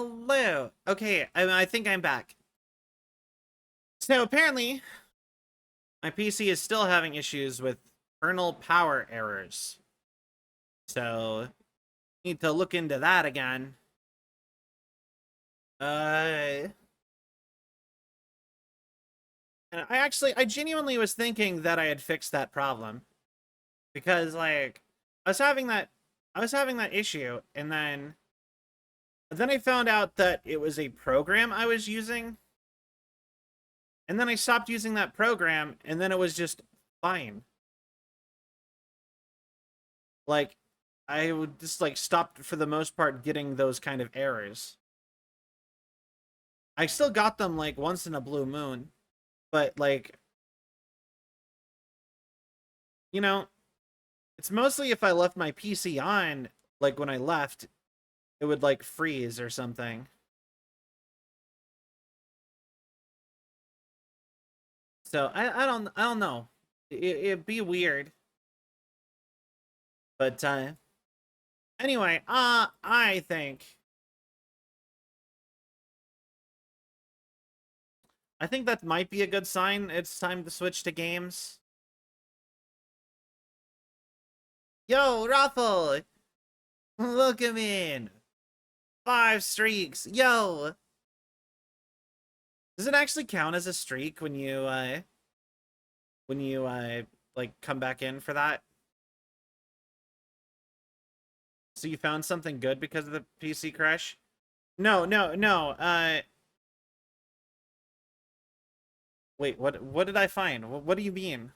Hello. Okay, I think I'm back. So apparently, my PC is still having issues with kernel power errors. So need to look into that again. And I genuinely was thinking that I had fixed that problem because like I was having that I was having that issue, and then I found out that it was a program I was using, and then I stopped using that program, and then it was just fine. Like, I would just like stop for the most part getting those kind of errors. I still got them like once in a blue moon, but like, you know, it's mostly if I left my PC on, like when I left, it would like freeze or something. So I don't know. It'd be weird, but anyway, I think that might be a good sign. It's time to switch to games. Yo, Raffle, welcome in. 5 streaks. Yo. Does it actually count as a streak when you like come back in for that? So you found something good because of the PC crash? No, no, no. Wait, what did I find? What do you mean?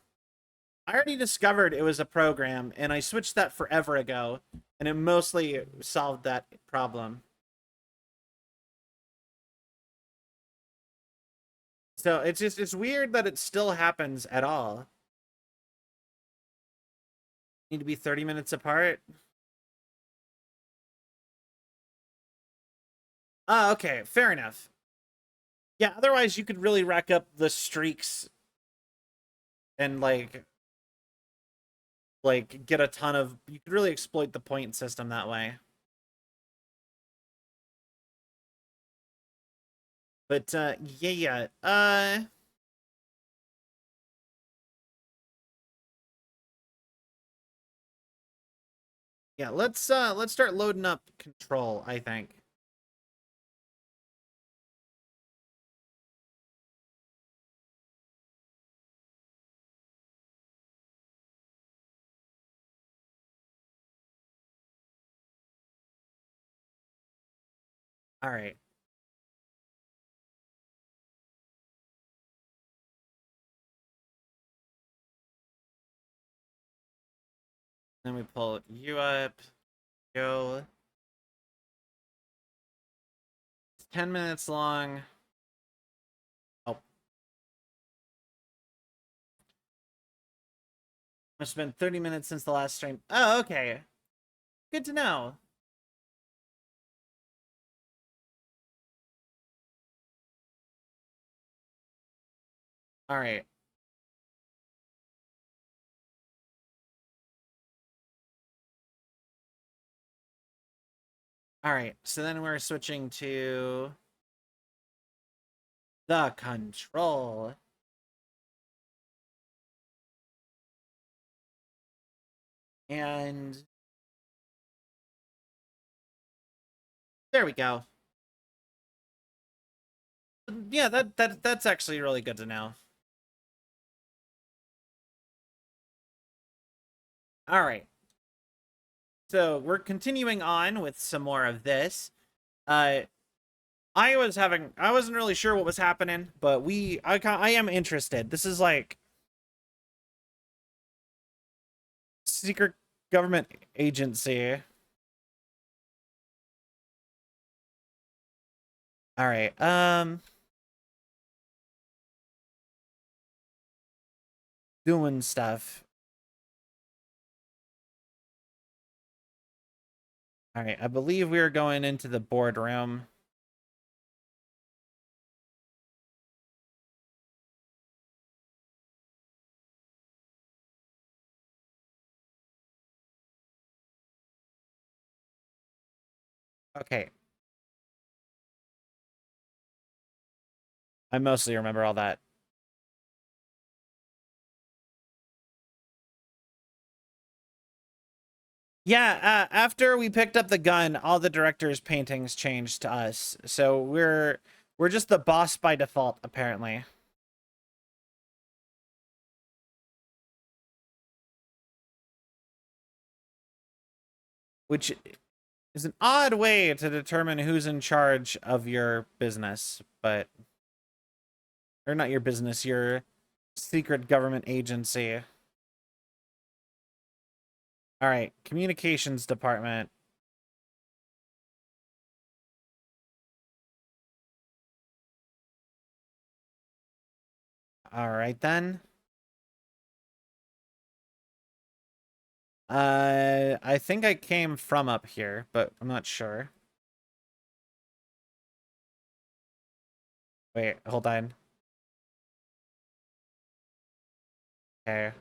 I already discovered it was a program, and I switched that forever ago, and it mostly solved that problem. So it's weird that it still happens at all. Need to be 30 minutes apart. Ah, okay, fair enough. Yeah, otherwise you could really rack up the streaks and get a ton of, you could really exploit the point system that way. But yeah. Yeah, let's start loading up control, I think. All right. Then we pull you up. Go. It's 10 minutes long. Oh, it's been 30 minutes since the last stream. Oh, okay. Good to know. All right. All right. So then we're switching to the control. And there we go. Yeah, that's actually really good to know. All right. So we're continuing on with some more of this. Uh, I wasn't really sure what was happening, but I am interested. This is like secret government agency. All right. Doing stuff. All right. I believe we are going into the boardroom. Okay. I mostly remember all that. Yeah, after we picked up the gun, all the director's paintings changed to us. So we're just the boss by default, apparently. Which is an odd way to determine who's in charge of your business, but or not your business, your secret government agency. All right, communications department. All right then. I think I came from up here, but I'm not sure. Wait, hold on. Okay.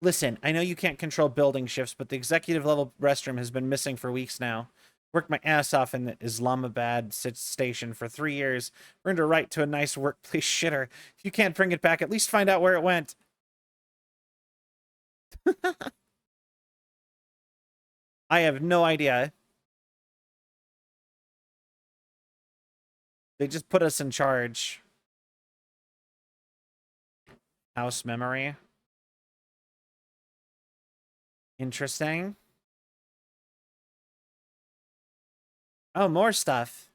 Listen, I know you can't control building shifts, but the executive level restroom has been missing for weeks now. Worked my ass off in the Islamabad station for 3 years. Earned a right to a nice workplace shitter. If you can't bring it back, at least find out where it went. I have no idea. They just put us in charge. House memory. Interesting. Oh, more stuff.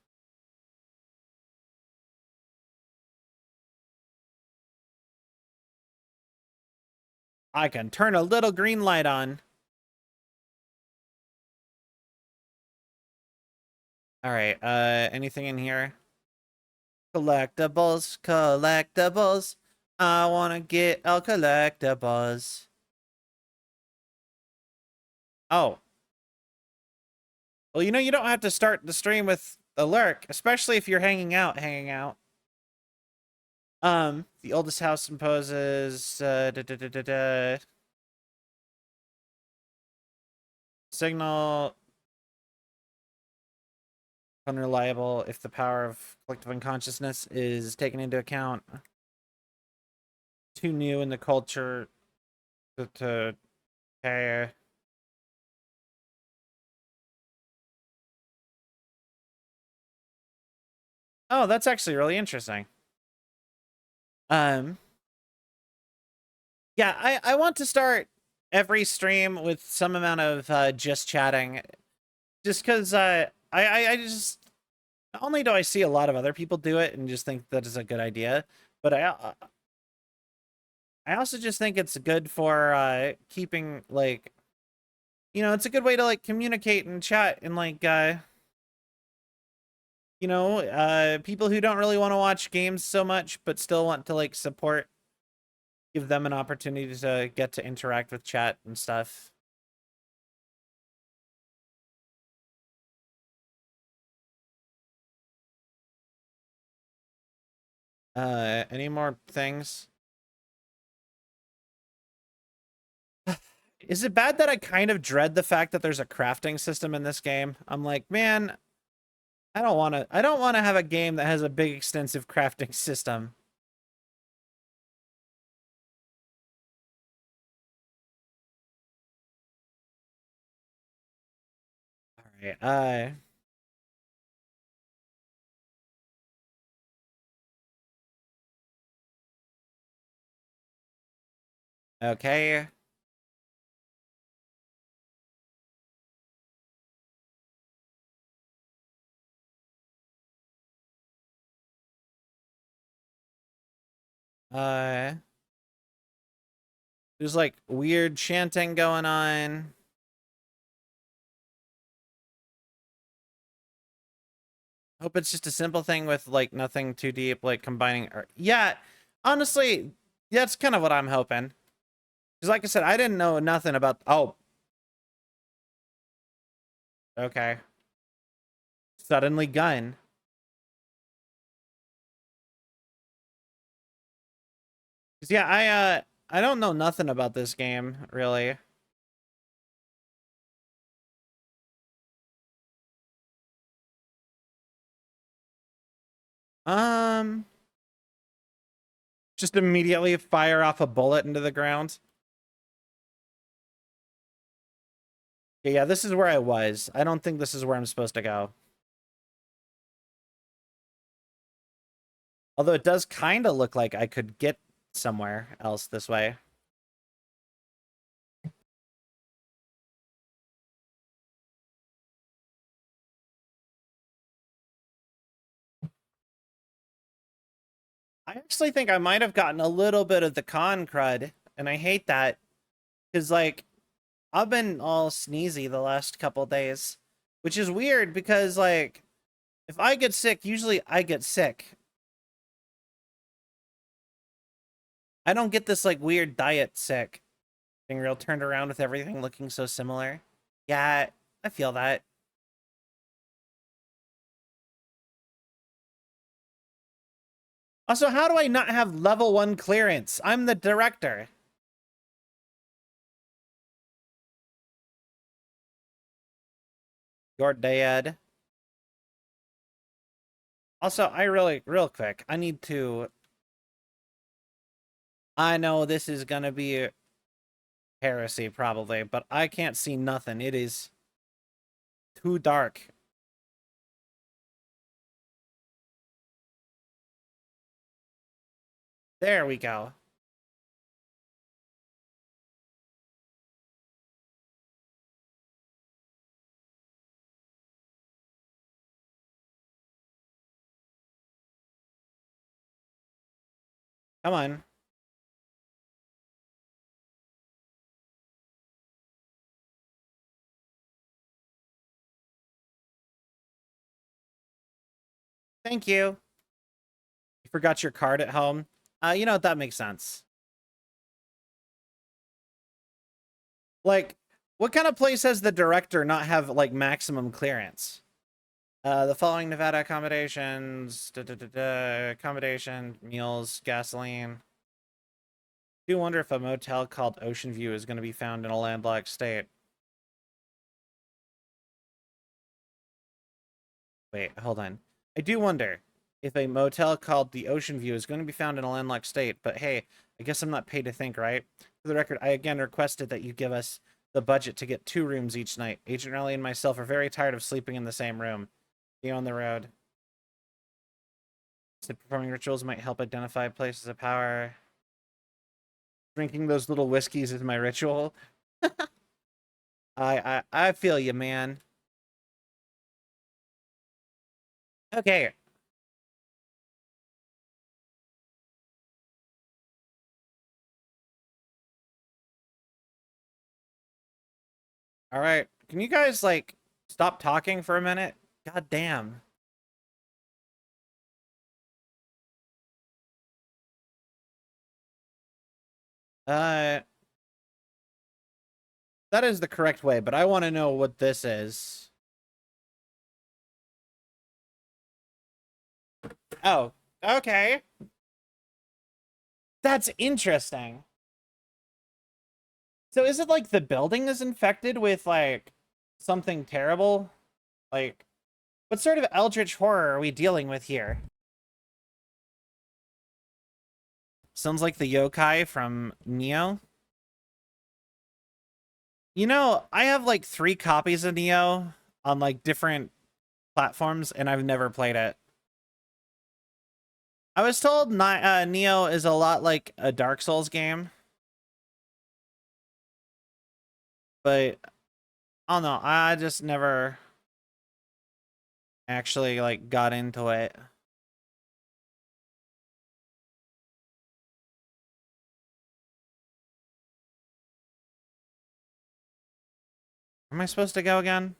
I can turn a little green light on. All right, anything in here? Collectibles, collectibles. I want to get all collectibles. Oh. Well, you don't have to start the stream with a lurk, especially if you're hanging out. The oldest house imposes, signal unreliable if the power of collective unconsciousness is taken into account. Too new in the culture to care. Oh, that's actually really interesting. Um, yeah, I want to start every stream with some amount of just chatting, just because I just not only do I see a lot of other people do it and just think that is a good idea, but I also just think it's good for keeping like it's a good way to like communicate and chat and like people who don't really want to watch games so much but still want to like support, give them an opportunity to get to interact with chat and stuff. Any more things? Is it bad that I kind of dread the fact that there's a crafting system in this game? I'm like, man, I don't want to have a game that has a big extensive crafting system. All right. Okay. Uh there's like weird chanting going on. Hope it's just a simple thing with like nothing too deep, like combining yeah, honestly, that's kind of what I'm hoping. Because like I said, I didn't know nothing about okay. Suddenly gun. Cause yeah, I don't know nothing about this game, really. Um, just immediately fire off a bullet into the ground. Yeah, this is where I was. I don't think this is where I'm supposed to go. Although it does kind of look like I could get somewhere else this way. I actually think I might have gotten a little bit of the con crud, and I hate that. Because, like, I've been all sneezy the last couple days. Which is weird, because, like, if I get sick, usually I get sick. I don't get this, like, weird diet sick. Being real turned around with everything looking so similar. Yeah, I feel that. Also, how do I not have level 1 clearance? I'm the director. You're dead. Also, real quick, I need to... I know this is gonna be heresy, probably, but I can't see nothing. It is too dark. There we go. Come on. Thank you. You forgot your card at home? You know what? That makes sense. Like, what kind of place has the director not have, like, maximum clearance? The following Nevada accommodations, accommodation, meals, gasoline. I do wonder if a motel called Ocean View is going to be found in a landlocked state. Wait, hold on. I do wonder if a motel called the Ocean View is going to be found in a landlocked state, but hey, I guess I'm not paid to think, right? For the record, I again requested that you give us the budget to get 2 rooms each night. Agent Raleigh and myself are very tired of sleeping in the same room. Be on the road. So performing rituals might help identify places of power. Drinking those little whiskeys is my ritual. I feel you, man. Okay. All right. Can you guys, like, stop talking for a minute? God damn. Uh, that is the correct way, but I want to know what this is. Oh, okay. That's interesting. So is it like the building is infected with, like, something terrible? Like, what sort of eldritch horror are we dealing with here? Sounds like the yokai from Neo. You know, I have like 3 copies of Neo on like different platforms, and I've never played it. I was told Neo is a lot like a Dark Souls game, but I don't know. I just never actually like got into it. Where am I supposed to go again?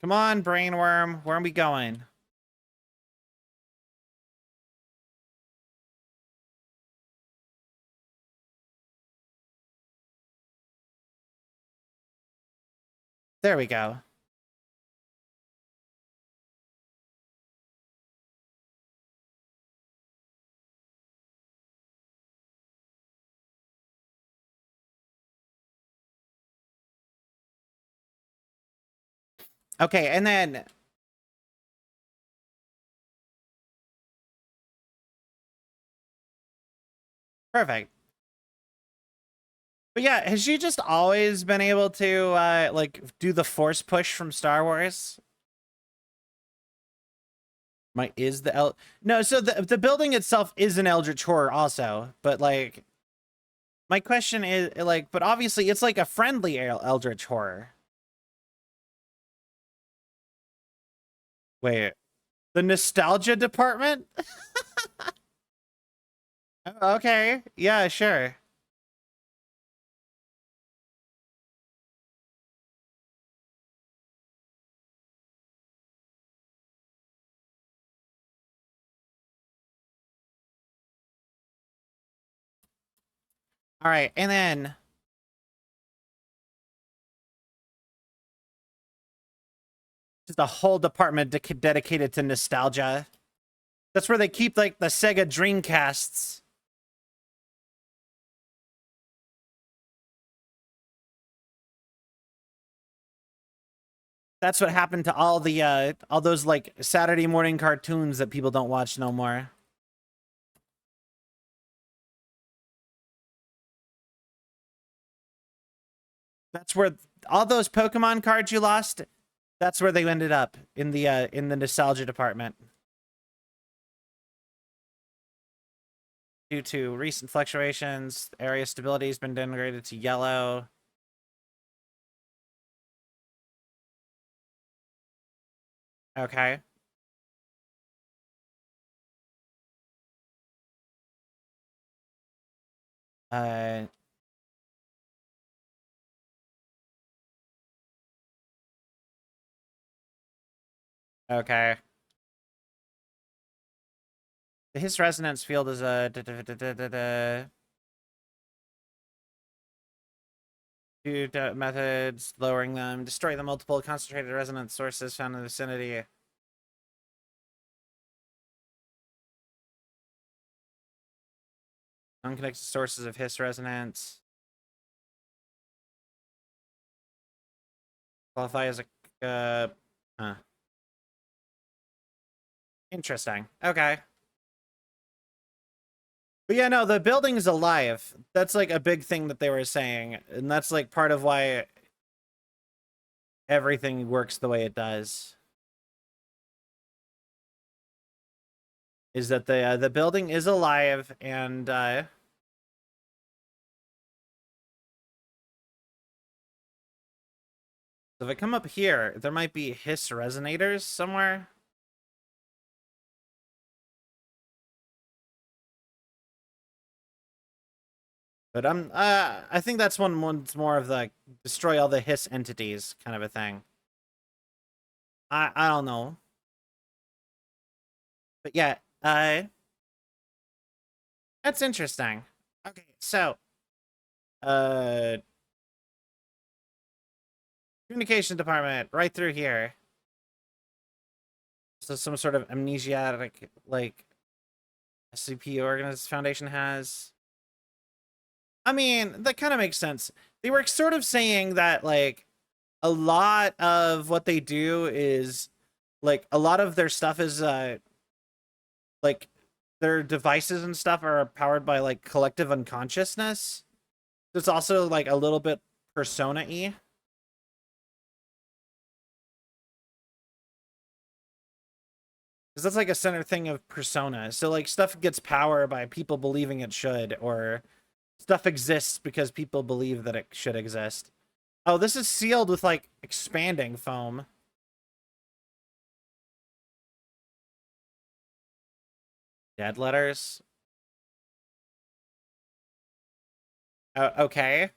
Come on, brainworm. Where are we going? There we go. Okay, and then perfect. But yeah, has she just always been able to like do the force push from Star Wars? My is the El No, so the building itself is an eldritch horror also, but like my question is like, but obviously it's like a friendly eldritch horror. Wait, the nostalgia department? Okay, yeah, sure. All right, and then just a whole department dedicated to nostalgia. That's where they keep like the Sega Dreamcasts. That's what happened to all those like Saturday morning cartoons that people don't watch no more. That's where all those Pokemon cards you lost, that's where they ended up in the nostalgia department. Due to recent fluctuations, area stability has been downgraded to yellow. Okay. Uh, okay. The His resonance field is a two methods, lowering them, destroy the multiple concentrated resonance sources found in the vicinity. Unconnected sources of His resonance. Qualify as a huh. Interesting. Okay. But yeah, no, the building is alive. That's like a big thing that they were saying, and that's like part of why everything works the way it does. Is that the building is alive, and if I come up here, there might be Hiss resonators somewhere. But I think that's one's more of the destroy all the Hiss entities kind of a thing. I don't know. But yeah, that's interesting. Okay, so uh communication department right through here. So some sort of amnesiac like SCP Organist Foundation has. I mean, that kind of makes sense. They were sort of saying that like a lot of what they do is like a lot of their stuff is like their devices and stuff are powered by like collective unconsciousness. It's also like a little bit persona-y. Because that's like a center thing of persona. So like stuff gets power by people believing it should, or stuff exists because people believe that it should exist. Oh, this is sealed with like expanding foam. Dead letters. Okay.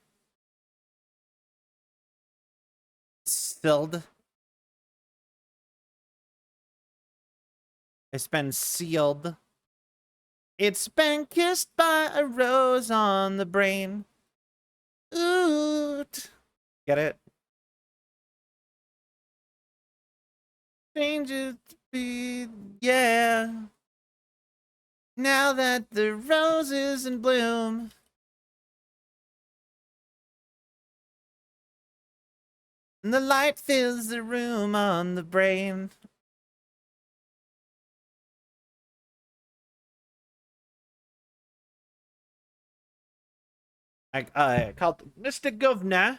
Sealed. It's been sealed. It's been kissed by a rose on the brain. Ooh. Get it? Changes to be, yeah. Now that the rose is in bloom. And the light fills the room on the brain. I called Mr. Governor.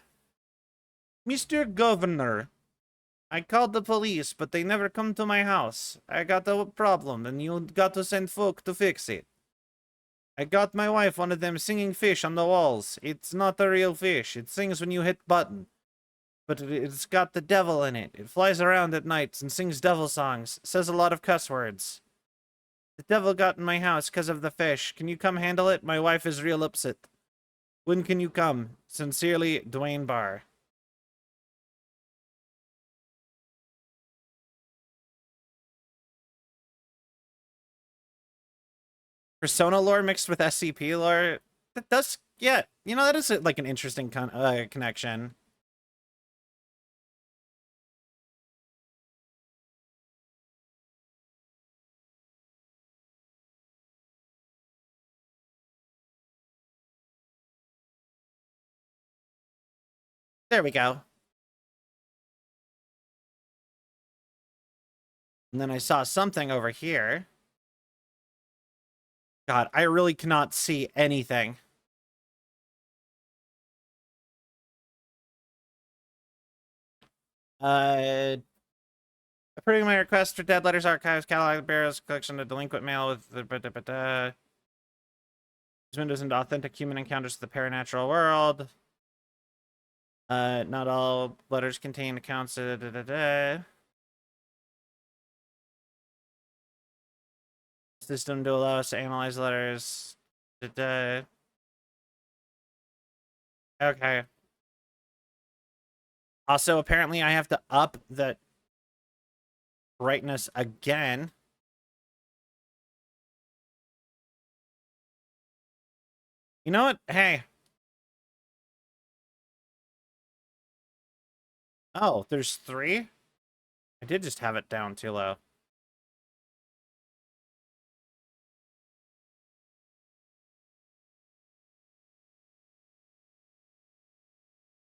Mr. Governor. I called the police, but they never come to my house. I got a problem, and you got to send folk to fix it. I got my wife one of them singing fish on the walls. It's not a real fish. It sings when you hit button. But it's got the devil in it. It flies around at nights and sings devil songs. Says a lot of cuss words. The devil got in my house because of the fish. Can you come handle it? My wife is real upset. When can you come? Sincerely, Dwayne Barr. Persona lore mixed with SCP lore. That does, yeah. You know, that is like an interesting connection. There we go. And then I saw something over here. God, I really cannot see anything. Approving my request for Dead Letters Archives, catalog bureaus, collection of delinquent mail with the windows into authentic human encounters with the paranatural world. Not all letters contain accounts. System to allow us to analyze letters. Okay. Also, apparently I have to up the brightness again. You know what? Hey. Oh, there's 3? I did just have it down too low.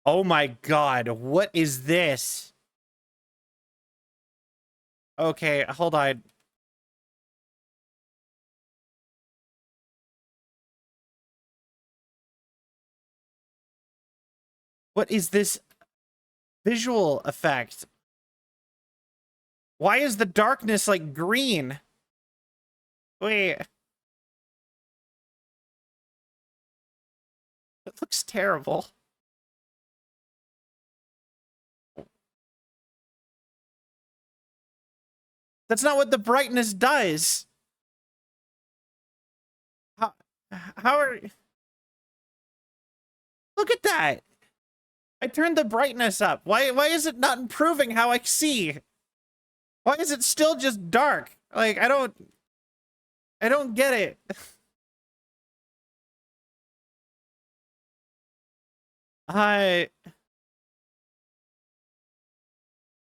Oh my god, what is this? Okay, hold on. What is this visual effect? Why is the darkness like green? Wait. It looks terrible. That's not what the brightness does. How, how are... Look at that. I turned the brightness up. Why is it not improving how I see? Why is it still just dark? Like, I don't get it. I...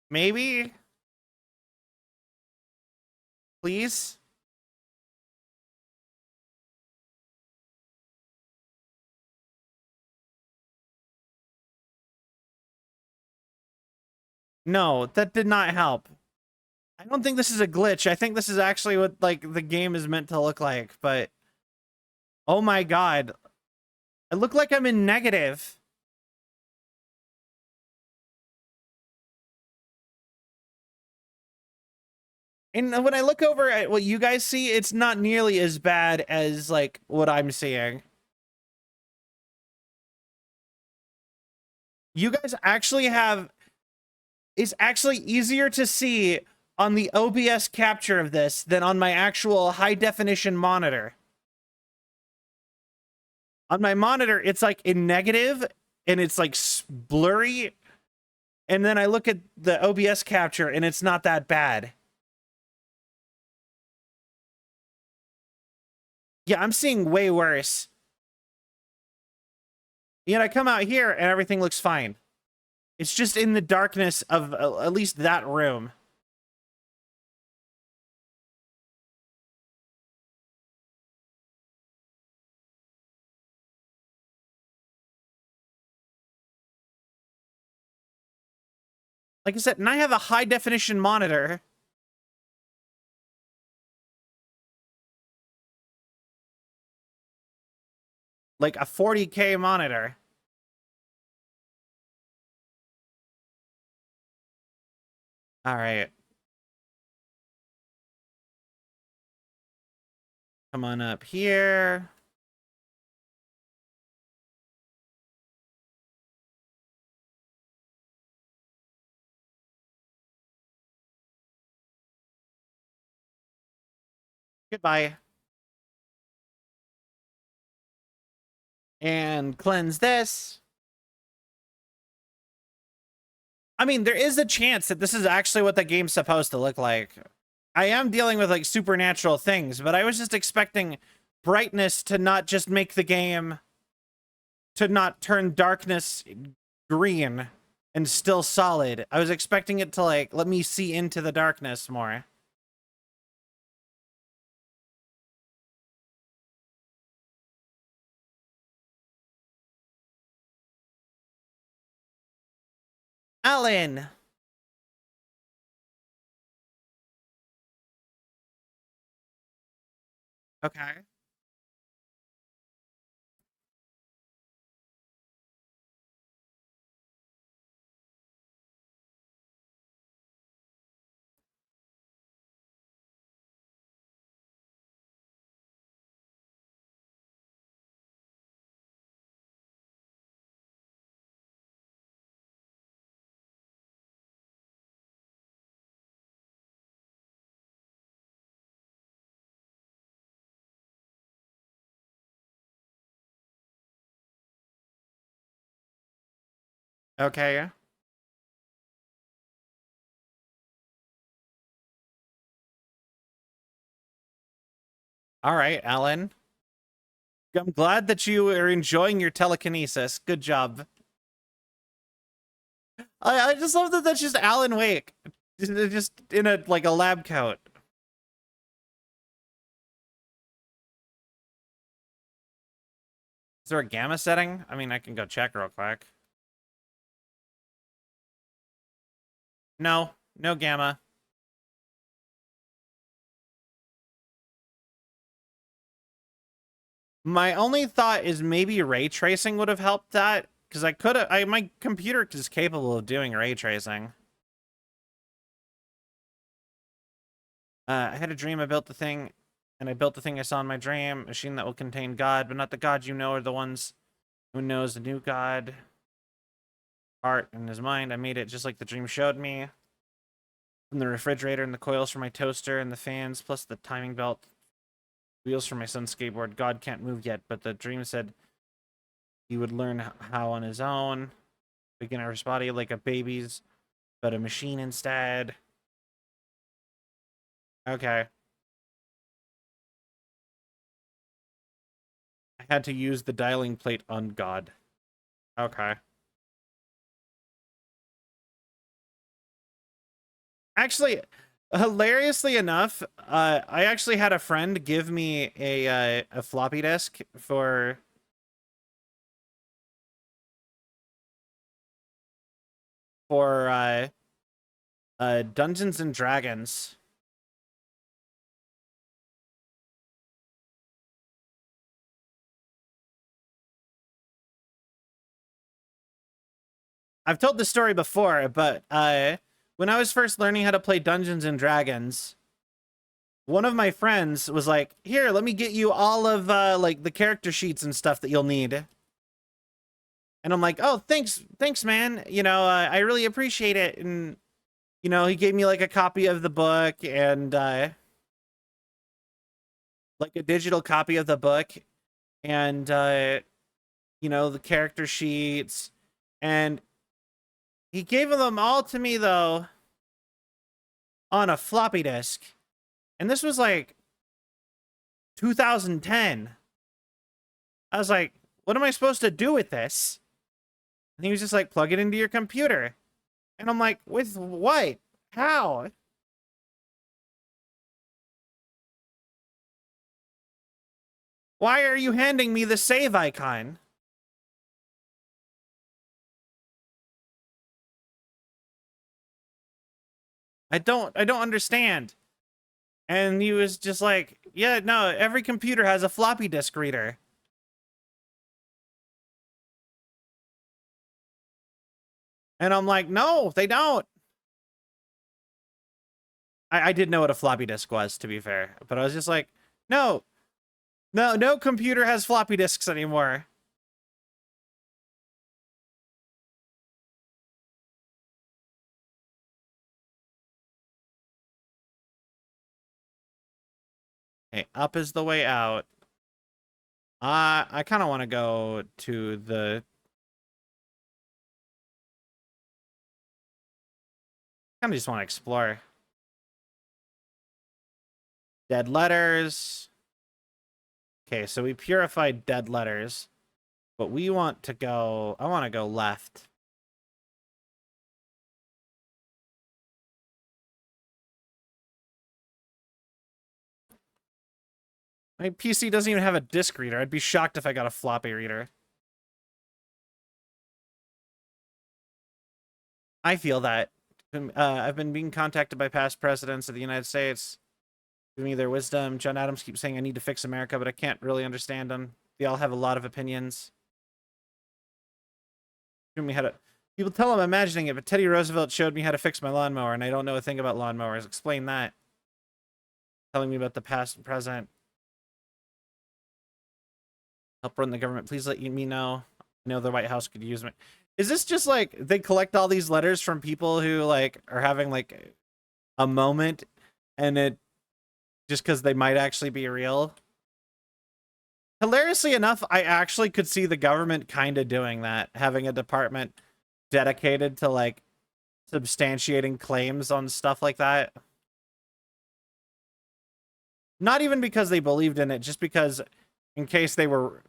Maybe? Please? No, that did not help. I don't think this is a glitch. I think this is actually what, like, the game is meant to look like, but... Oh my god. I look like I'm in negative. And when I look over at what you guys see, it's not nearly as bad as, like, what I'm seeing. You guys actually have... It's actually easier to see on the OBS capture of this than on my actual high-definition monitor. On my monitor, it's, like, in negative, and it's, like, blurry. And then I look at the OBS capture, and it's not that bad. Yeah, I'm seeing way worse. Yet I come out here, and everything looks fine. It's just in the darkness of at least that room. Like I said, and I have a high definition monitor. Like a 40K monitor. All right. Come on up here. Goodbye. And cleanse this. I mean, there is a chance that this is actually what the game's supposed to look like. I am dealing with like supernatural things, but I was just expecting brightness to not just make the game to not turn darkness green and still solid. I was expecting it to like let me see into the darkness more. Alan. Okay. Okay. All right, Alan. I'm glad that you are enjoying your telekinesis. Good job. I just love that that's just Alan Wake. Just in a like a lab coat. Is there a gamma setting? I mean, I can go check real quick. No, no gamma. My only thought is maybe ray tracing would have helped that, because I could have. My computer is capable of doing ray tracing. I had a dream. I built the thing, and I built the thing I saw in my dream. A machine that will contain God, but not the God you know, or the ones who knows the new God. Heart in his mind. I made it just like the dream showed me. From the refrigerator and the coils for my toaster and the fans, plus the timing belt, wheels for my son's skateboard. God can't move yet, but the dream said he would learn how on his own. Begin our body like a baby's, but a machine instead. Okay. I had to use the dialing plate on God. Okay. Actually, hilariously enough, I actually had a friend give me a floppy disk for Dungeons and Dragons. I've told this story before, but when I was first learning how to play Dungeons and Dragons, one of my friends was like, "Here, let me get you all of like the character sheets and stuff that you'll need." And I'm like, "Oh, thanks, man. You know, I really appreciate it." And you know, he gave me like a copy of the book and like a digital copy of the book and you know, the character sheets, and he gave them all to me though on a floppy disk. And this was like 2010. I was like, what am I supposed to do with this? And he was just like, plug it into your computer. And I'm like, with what? How? Why are you handing me the save icon? I don't understand. And he was just like, yeah, no, every computer has a floppy disk reader. And I'm like, no, they don't. I did know what a floppy disk was, to be fair, but I was just like, no, no computer has floppy disks anymore. Okay, up is the way out. I kind of want to go to the... kind of just want to explore. Dead letters. Okay, so we purified dead letters, but we want to go... I want to go left. My PC doesn't even have a disk reader. I'd be shocked if I got a floppy reader. I feel that. I've been being contacted by past presidents of the United States, giving me their wisdom. John Adams keeps saying I need to fix America, but I can't really understand them. They all have a lot of opinions. Me how to... People tell I'm imagining it, but Teddy Roosevelt showed me how to fix my lawnmower, and I don't know a thing about lawnmowers. Explain that. Telling me about the past and present. Help run the government. Please let me know. I know the White House could use me. Is this just like they collect all these letters from people who like are having like a moment, and it just because they might actually be real? Hilariously enough, I actually could see the government kind of doing that, having a department dedicated to like substantiating claims on stuff like that. Not even because they believed in it, just because in case they were...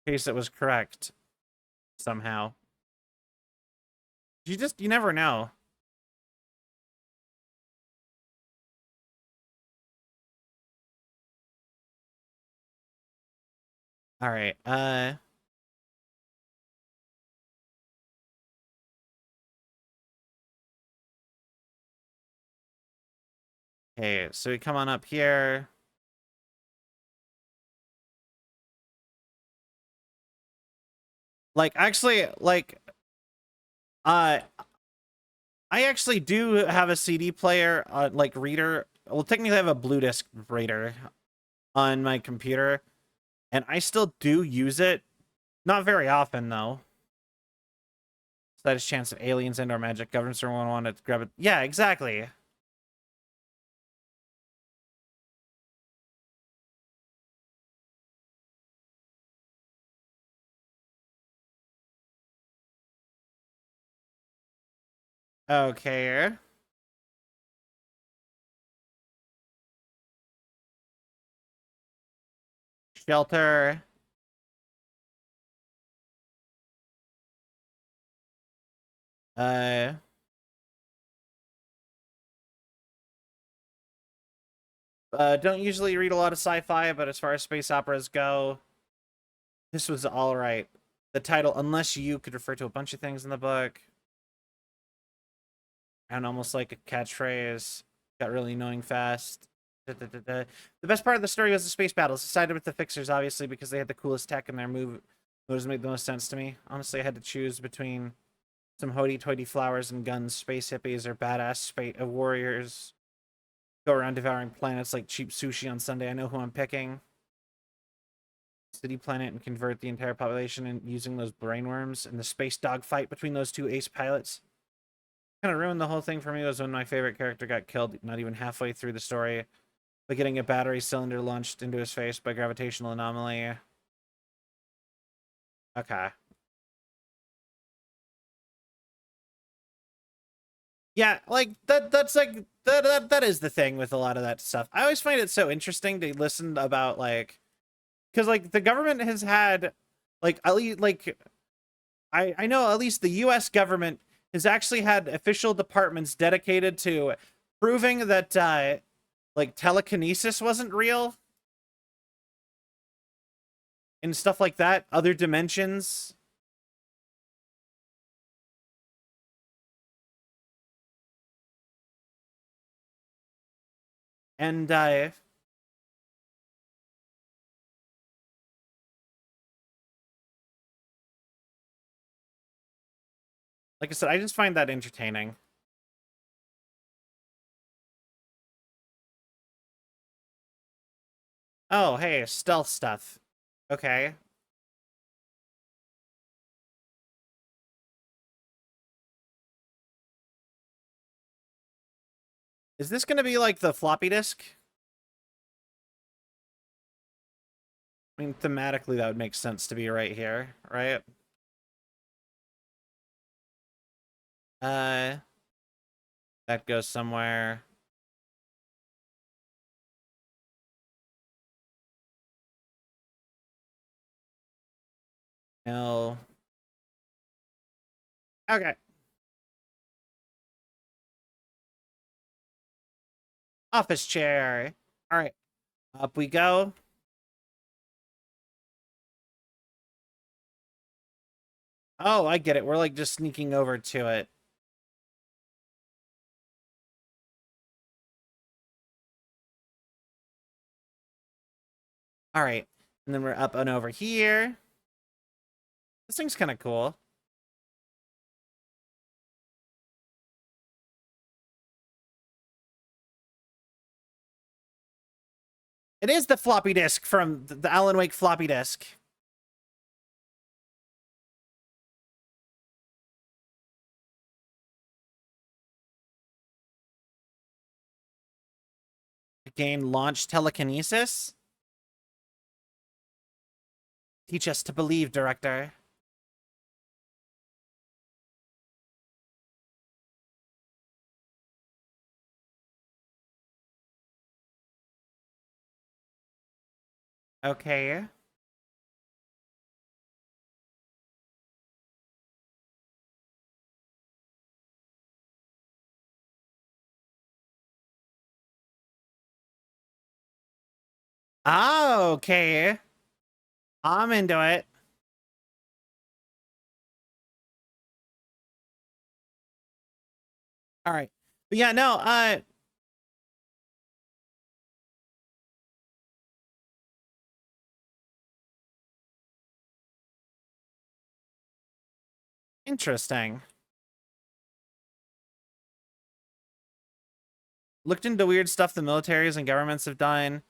in case it was correct somehow. You never know. All right. Okay, so we come on up here. Like, actually, like, I actually do have a CD player, like, reader. Well, technically I have a Blue Disc reader on my computer, and I still do use it. Not very often, though. Slightest chance of aliens and or magic governments or one wanted to grab it. Yeah, exactly. Okay. Shelter. Uh, don't usually read a lot of sci-fi, but as far as space operas go, this was all right. The title, Unless You, could refer to a bunch of things in the book. And almost like a catchphrase. Got really annoying fast. The best part of the story was the space battles. I sided with the Fixers, obviously, because they had the coolest tech and their moves made the most sense to me. Honestly, I had to choose between some hoity-toity flowers and guns, space hippies, or badass warriors go around devouring planets like cheap sushi on Sunday. I know who I'm picking. City planet and convert the entire population and using those brainworms, and the space dogfight between those two ace pilots kind of ruined the whole thing for me. Was when my favorite character got killed not even halfway through the story by getting a battery cylinder launched into his face by gravitational anomaly. Okay. Yeah, like that's like that is the thing with a lot of that stuff. I always find it so interesting to listen about like, because like the government has had like at least like I know at least the US government has actually had official departments dedicated to proving that like telekinesis wasn't real and stuff like that, other dimensions. And like I said, I just find that entertaining. Oh, hey, stealth stuff. Okay. Is this going to be like the floppy disk? I mean, thematically, that would make sense to be right here, right? Uh, that goes somewhere. No. Okay. Office chair. All right. Up we go. Oh, I get it. We're like just sneaking over to it. All right. And then we're up and over here. This thing's kind of cool. It is the floppy disk from the Alan Wake floppy disk. Gain launch telekinesis. Teach us to believe, director. Okay. Oh, okay. I'm into it. All right. But yeah, no, interesting. Looked into weird stuff the militaries and governments have done.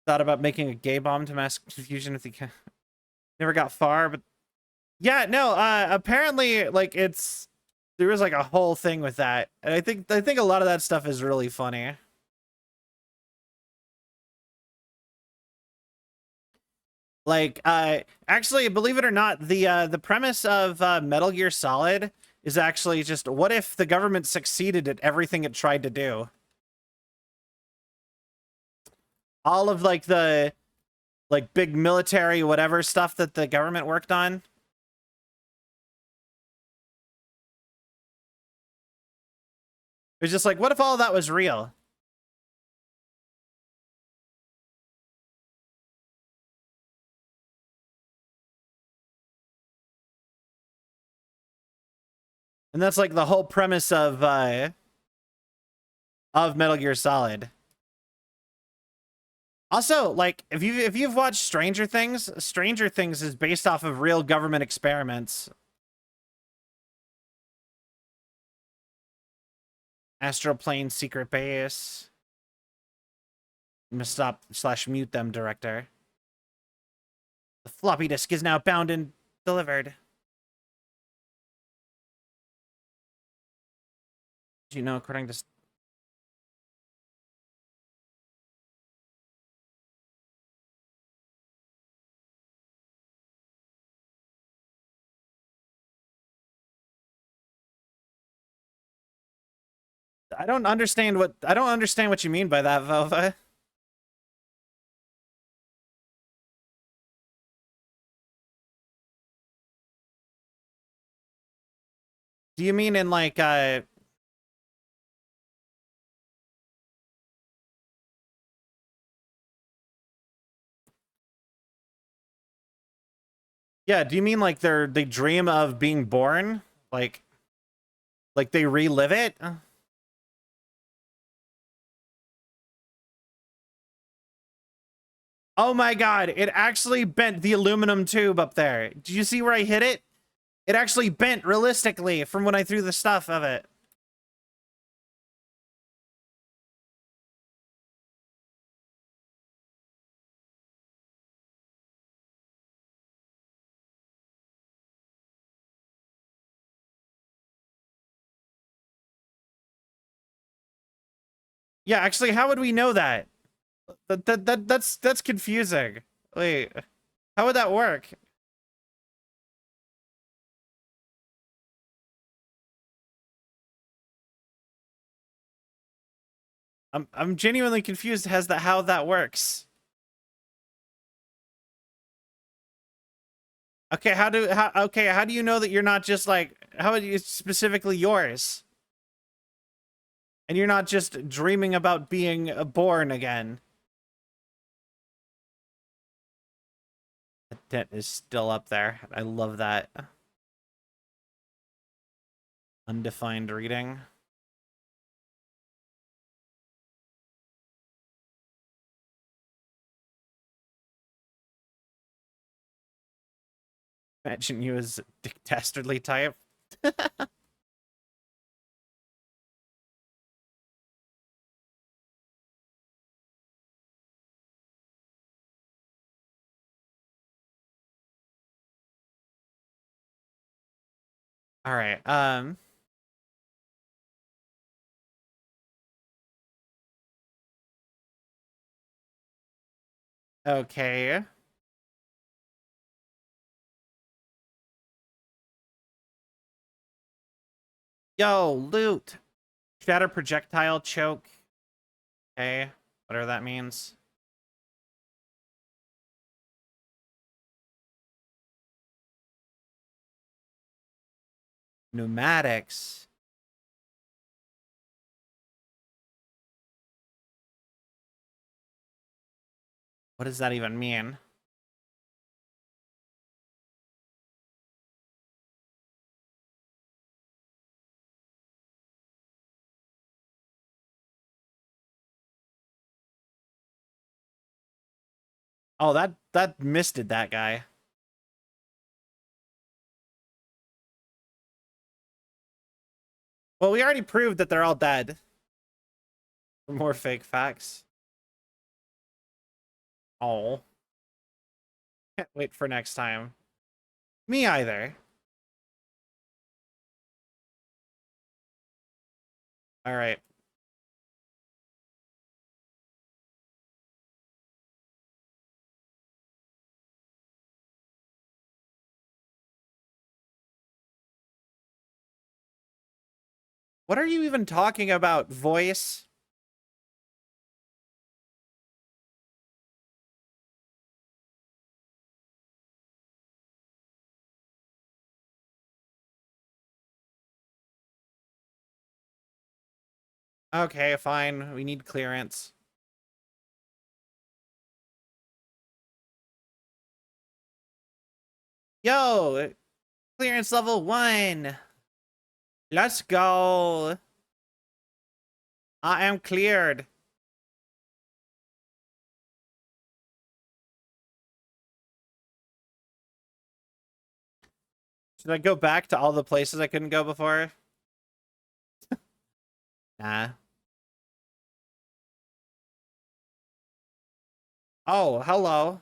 Thought about making a gay bomb to mass confusion if they can. Never got far, but yeah, no, apparently like there was like a whole thing with that. And I think a lot of that stuff is really funny. Like, actually, believe it or not, the premise of Metal Gear Solid is actually just what if the government succeeded at everything it tried to do? All of like the big military whatever stuff that the government worked on. It was just like, what if all that was real? And that's like the whole premise of Metal Gear Solid. Also, like if you've watched Stranger Things is based off of real government experiments. Astral Plane Secret Base. I'm gonna stop/mute them, director. The floppy disk is now bound and delivered. Do you know, according to I don't understand what you mean by that, Vova. Do you mean in like yeah, do you mean like they dream of being born? Like they relive it? Oh my god, it actually bent the aluminum tube up there. Did you see where I hit it? It actually bent realistically from when I threw the stuff of it. Yeah, actually, how would we know that? That's confusing. Wait, how would that work? I'm genuinely confused as to how that works. Okay, how do you know that you're not just like how are you specifically yours? And you're not just dreaming about being born again. The dent is still up there. I love that. Undefined reading. Imagine you as dastardly type. All right. Okay. Yo, loot. Shatter projectile choke. Okay. Whatever that means. Pneumatics. What does that even mean? Oh, that misted that guy. Well, we already proved that they're all dead. For more fake facts. Oh. Can't wait for next time. Me either. All right. What are you even talking about, voice? Okay, fine. We need clearance. Yo, clearance level 1. Let's go. I am cleared. Should I go back to all the places I couldn't go before? Nah. Oh, hello.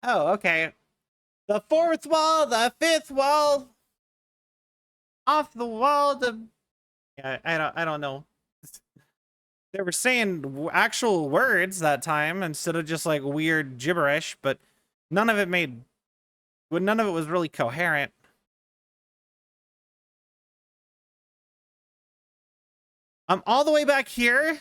Oh, okay. The fourth wall, the fifth wall, off the wall, the... Yeah, I don't know. They were saying actual words that time instead of just like weird gibberish, but none of it made... None of it was really coherent. I'm all the way back here.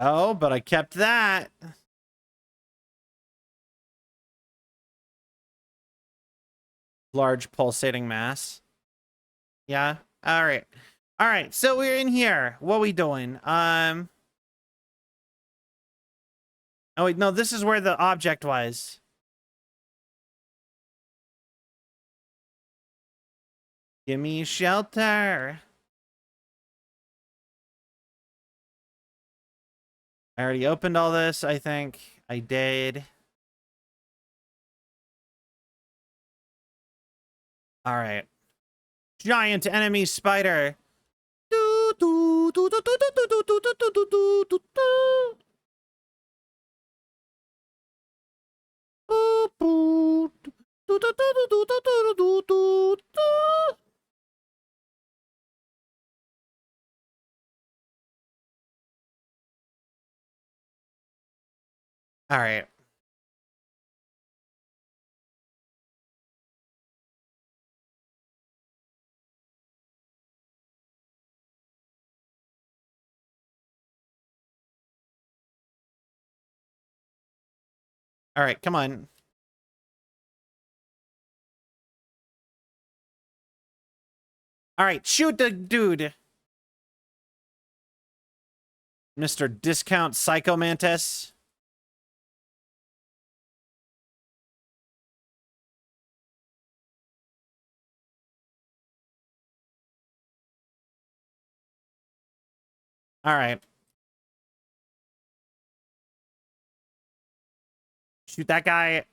Oh, but I kept that. Large pulsating mass. Yeah. All right. All right. So we're in here. What are we doing? Oh wait, no. This is where the object was. Give me shelter. I already opened all this. I think I did. All right. Giant enemy spider. All right. All right, come on. All right, shoot the dude. Mr. Discount Psycho Mantis. All right. Shoot that guy.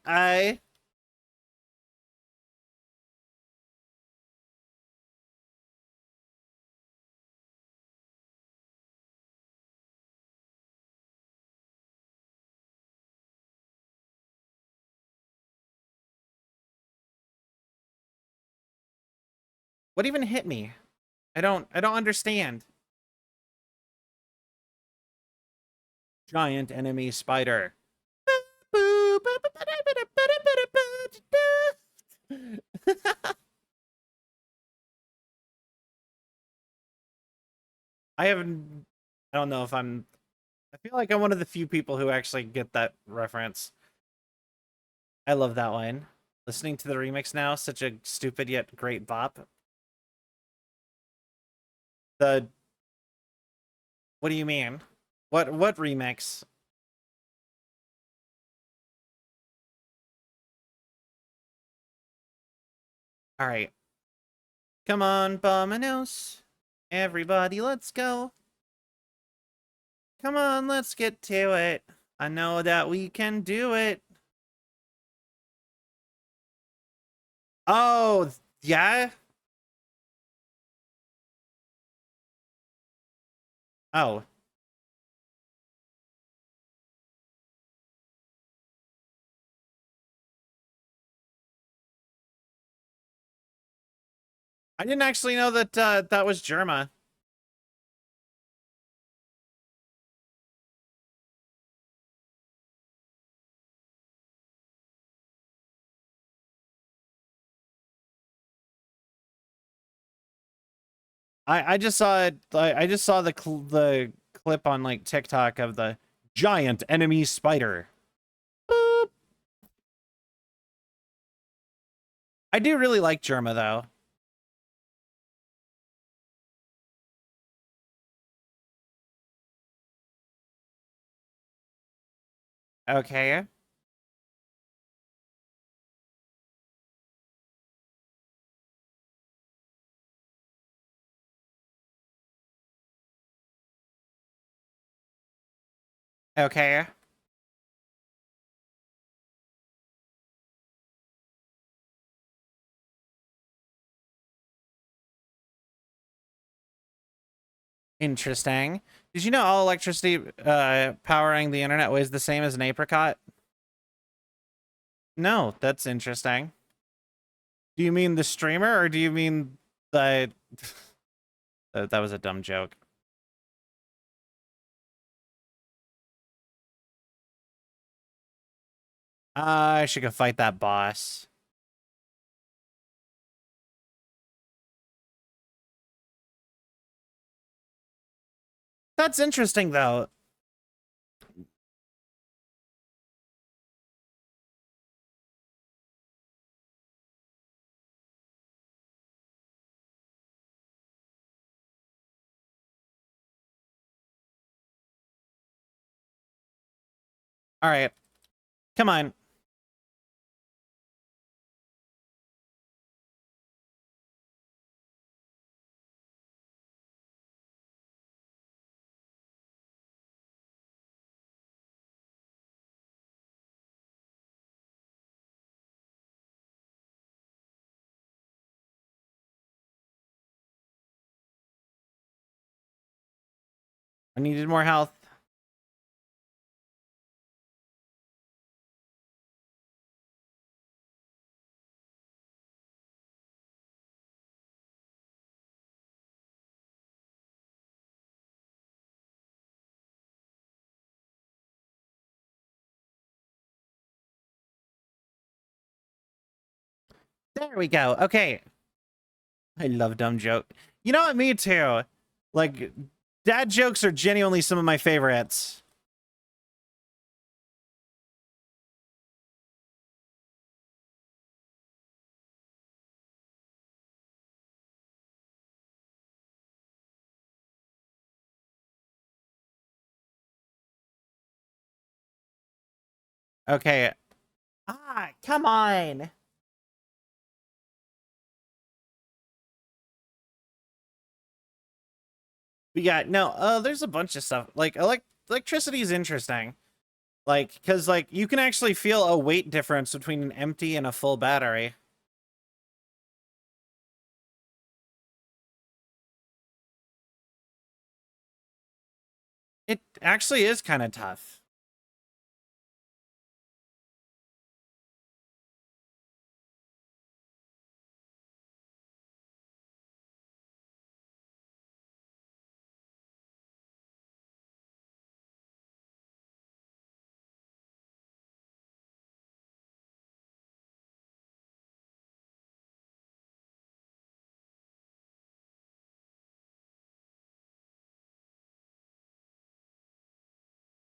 What even hit me? I don't understand. Giant enemy spider. I haven't. I don't know if I'm. I feel like I'm one of the few people who actually get that reference. I love that one. Listening to the remix now, such a stupid yet great bop. The. What do you mean? What remix? All right. Come on, Bominos. Everybody, let's go. Come on, let's get to it. I know that we can do it. Oh, yeah? Oh. I didn't actually know that that was Germa. I just saw it. I just saw the clip on like TikTok of the giant enemy spider. Boop. I do really like Germa though. Okay. Okay. Interesting. Did you know all electricity powering the internet weighs the same as an apricot? No, that's interesting. Do you mean the streamer or do you mean the that was a dumb joke. I should go fight that boss. That's interesting though. All right. Come on. I needed more health. There we go. Okay. I love dumb joke. You know what? Me too. Like, dad jokes are genuinely some of my favorites. Okay. Ah, come on. We got no. There's a bunch of stuff. Like, electricity is interesting. Like, because like you can actually feel a weight difference between an empty and a full battery. It actually is kind of tough.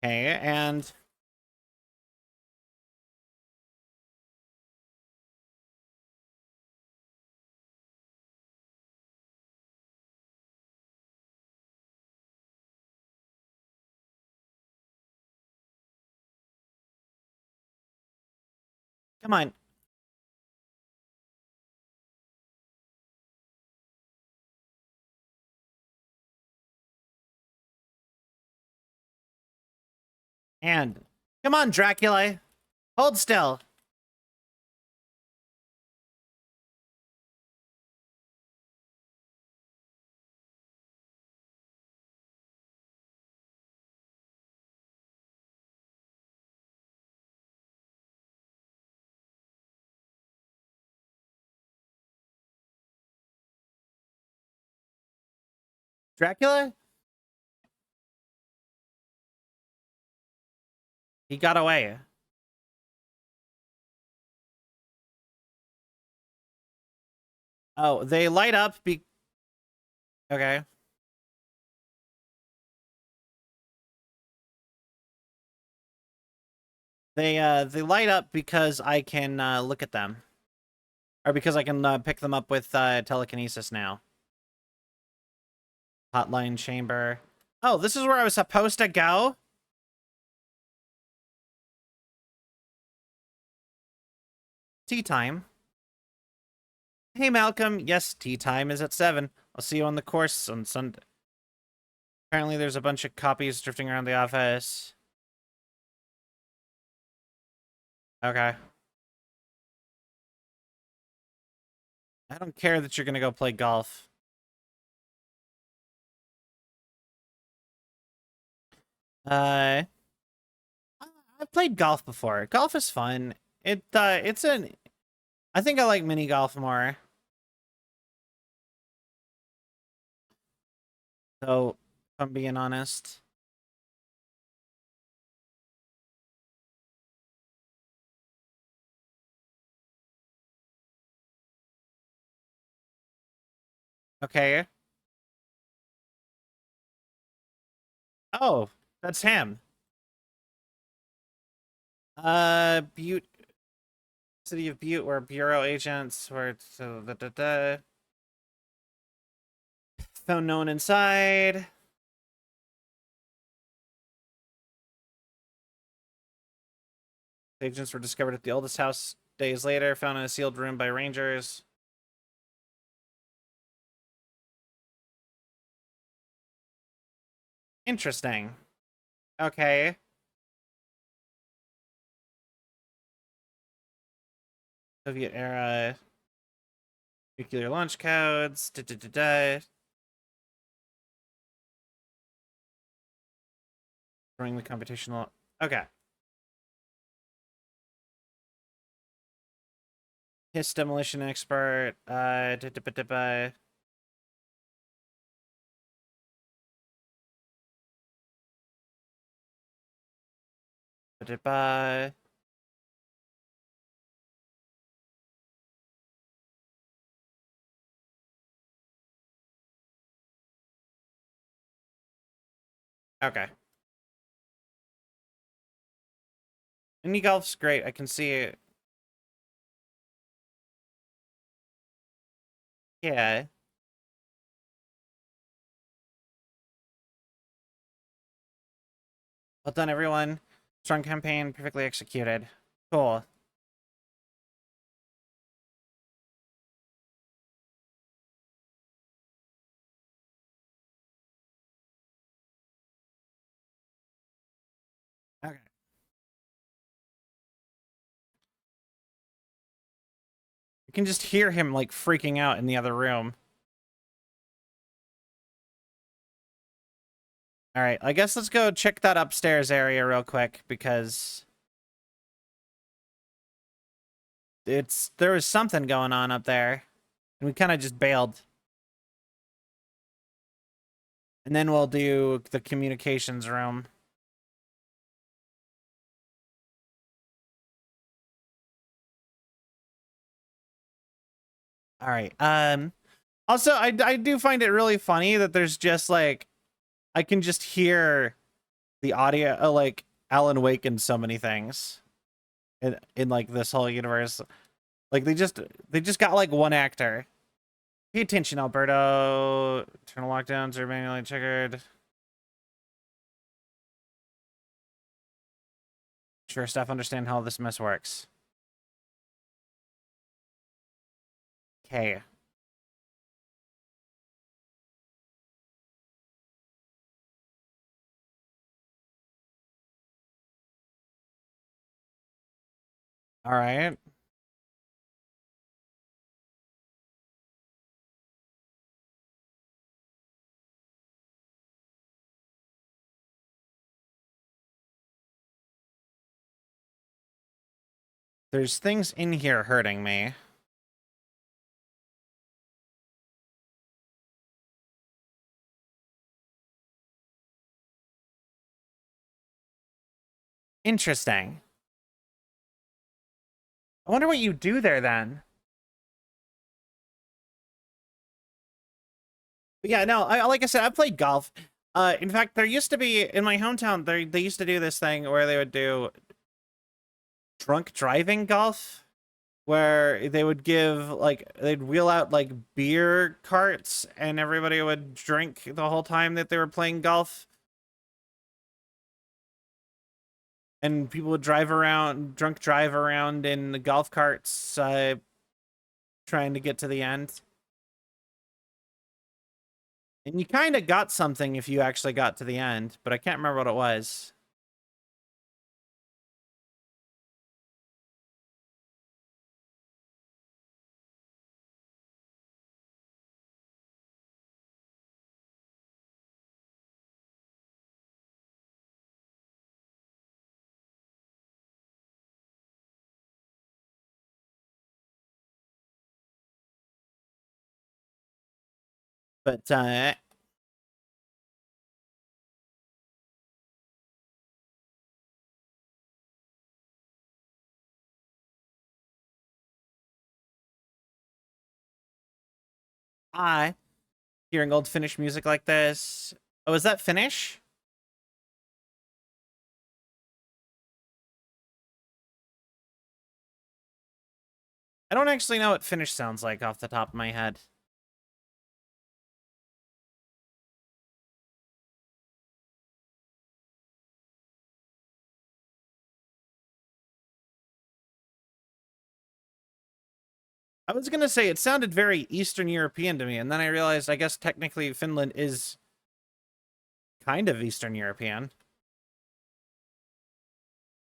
Okay, and come on. And come on, Dracula. Hold still. Dracula? He got away. Oh, they light up okay. They light up because I can look at them. Or because I can pick them up with telekinesis now. Hotline chamber. Oh, this is where I was supposed to go? Tea time. Hey, Malcolm. Yes, tea time is at 7. I'll see you on the course on Sunday. Apparently there's a bunch of copies drifting around the office. Okay. I don't care that you're gonna go play golf. Uh, I've played golf before. Golf is fun. It's an... I think I like mini golf more. So, if I'm being honest. Okay. Oh, that's him. Butte, City of Butte, where bureau agents were... So, found no one inside. The agents were discovered at the oldest house days later, found in a sealed room by rangers. Interesting. Okay. Soviet era nuclear launch codes. Da, da, da, da. Running the computational. Okay. His demolition expert. Da, da, da, da, da. Da, da, da. Okay. Mini golf's great. I can see it. Yeah. Well done, everyone. Strong campaign, perfectly executed. Cool. Okay. You can just hear him like freaking out in the other room. All right, I guess let's go check that upstairs area real quick because there was something going on up there, and we kind of just bailed. And then we'll do the communications room. All right. Also, I do find it really funny that there's just like I can just hear the audio like Alan Wake in so many things in like this whole universe. Like they just got like one actor. Pay attention, Alberto. Internal lockdowns are manually triggered. Sure, staff understand how this mess works. Okay. All right. There's things in here hurting me. Interesting. I wonder what you do there then. But yeah, no, like I said, I played golf. In fact, there used to be in my hometown, they used to do this thing where they would do drunk driving golf, where they would give like they'd wheel out like beer carts and everybody would drink the whole time that they were playing golf. And people would drive around in the golf carts, trying to get to the end. And you kind of got something if you actually got to the end, but I can't remember what it was. But I hearing old Finnish music like this. Oh, is that Finnish? I don't actually know what Finnish sounds like off the top of my head. I was gonna say it sounded very Eastern European to me, and then I realized I guess technically Finland is kind of Eastern European.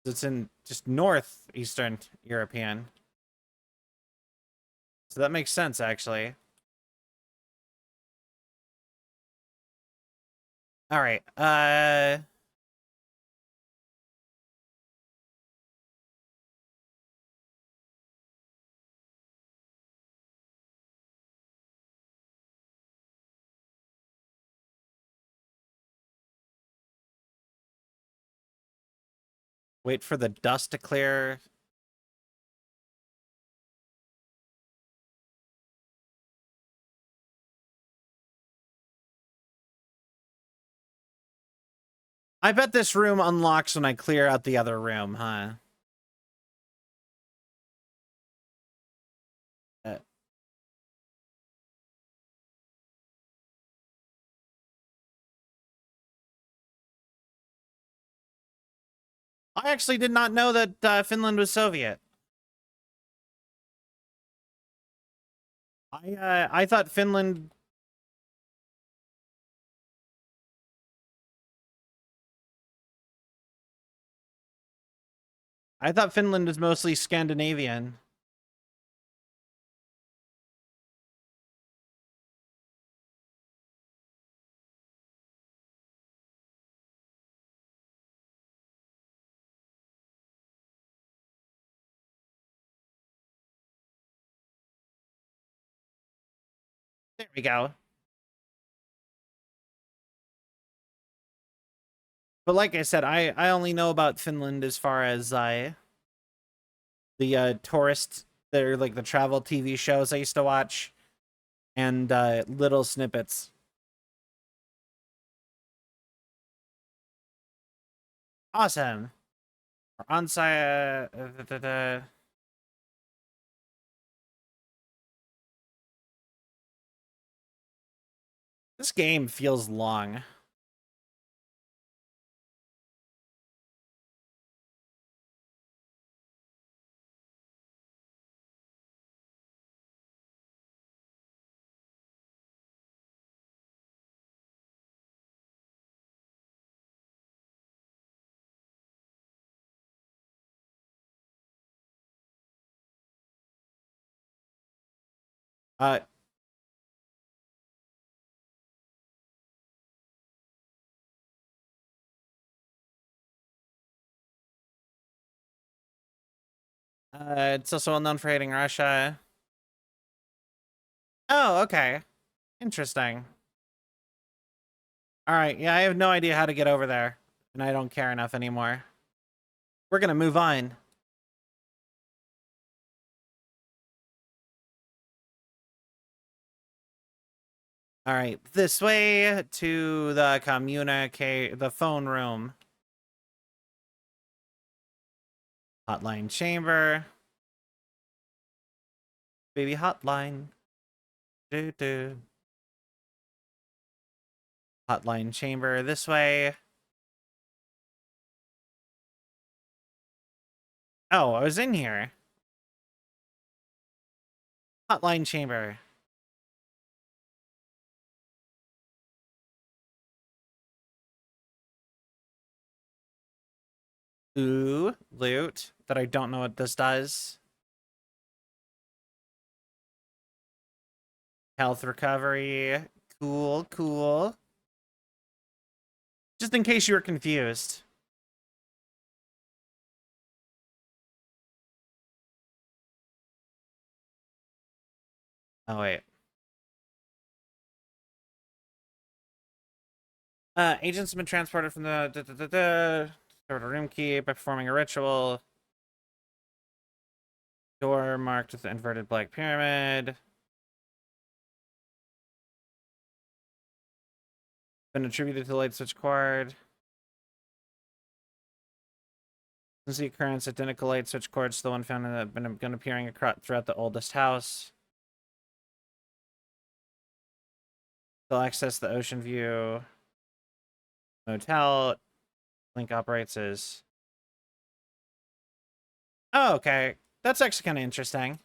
It's in just northeastern European. So that makes sense, actually. All right. Wait for the dust to clear. I bet this room unlocks when I clear out the other room, huh? Uh, I actually did not know that Finland was Soviet. I thought Finland. I thought Finland was mostly Scandinavian. There we go. But like I said, I only know about Finland as far as the tourist, they're like the travel TV shows I used to watch, and little snippets. Awesome. On site. This game feels long. Uh, it's also well known for hating Russia. Oh, okay. Interesting. All right. Yeah, I have no idea how to get over there, and I don't care enough anymore. We're gonna move on. All right, this way to the phone room. Hotline chamber. Baby hotline. Do do. Hotline chamber this way. Oh, I was in here. Hotline chamber. Ooh, loot that I don't know what this does. Health recovery. Cool, cool. Just in case you were confused. Oh, wait. Agents have been transported from the room key by performing a ritual. Door marked with the inverted black pyramid. Been attributed to the light switch cord. Since the occurrence, identical light switch cords to the one found in the been appearing throughout the oldest house. They'll access the Ocean View Motel. Link operates as. Oh, okay. That's actually kind of interesting.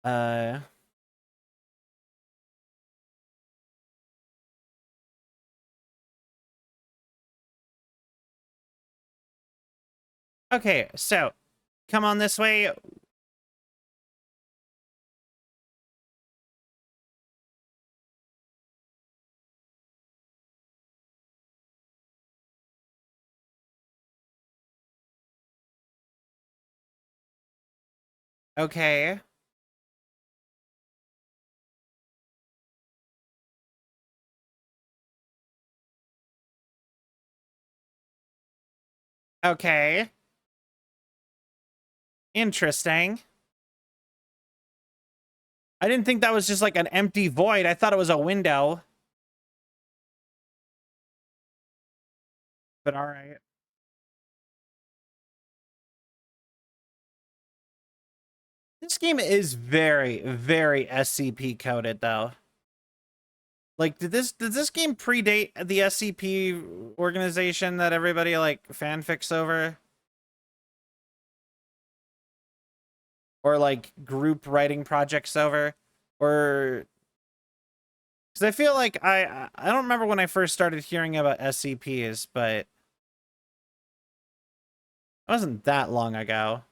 Uh... Okay, so come on this way. Okay. Okay. Interesting. I didn't think that was just like an empty void. I thought it was a window. But all right. This game is very, very SCP coded though. Like, did this game predate the SCP organization that everybody like fanfics over? Or like group writing projects over? Or because I feel like I don't remember when I first started hearing about SCPs, but it wasn't that long ago.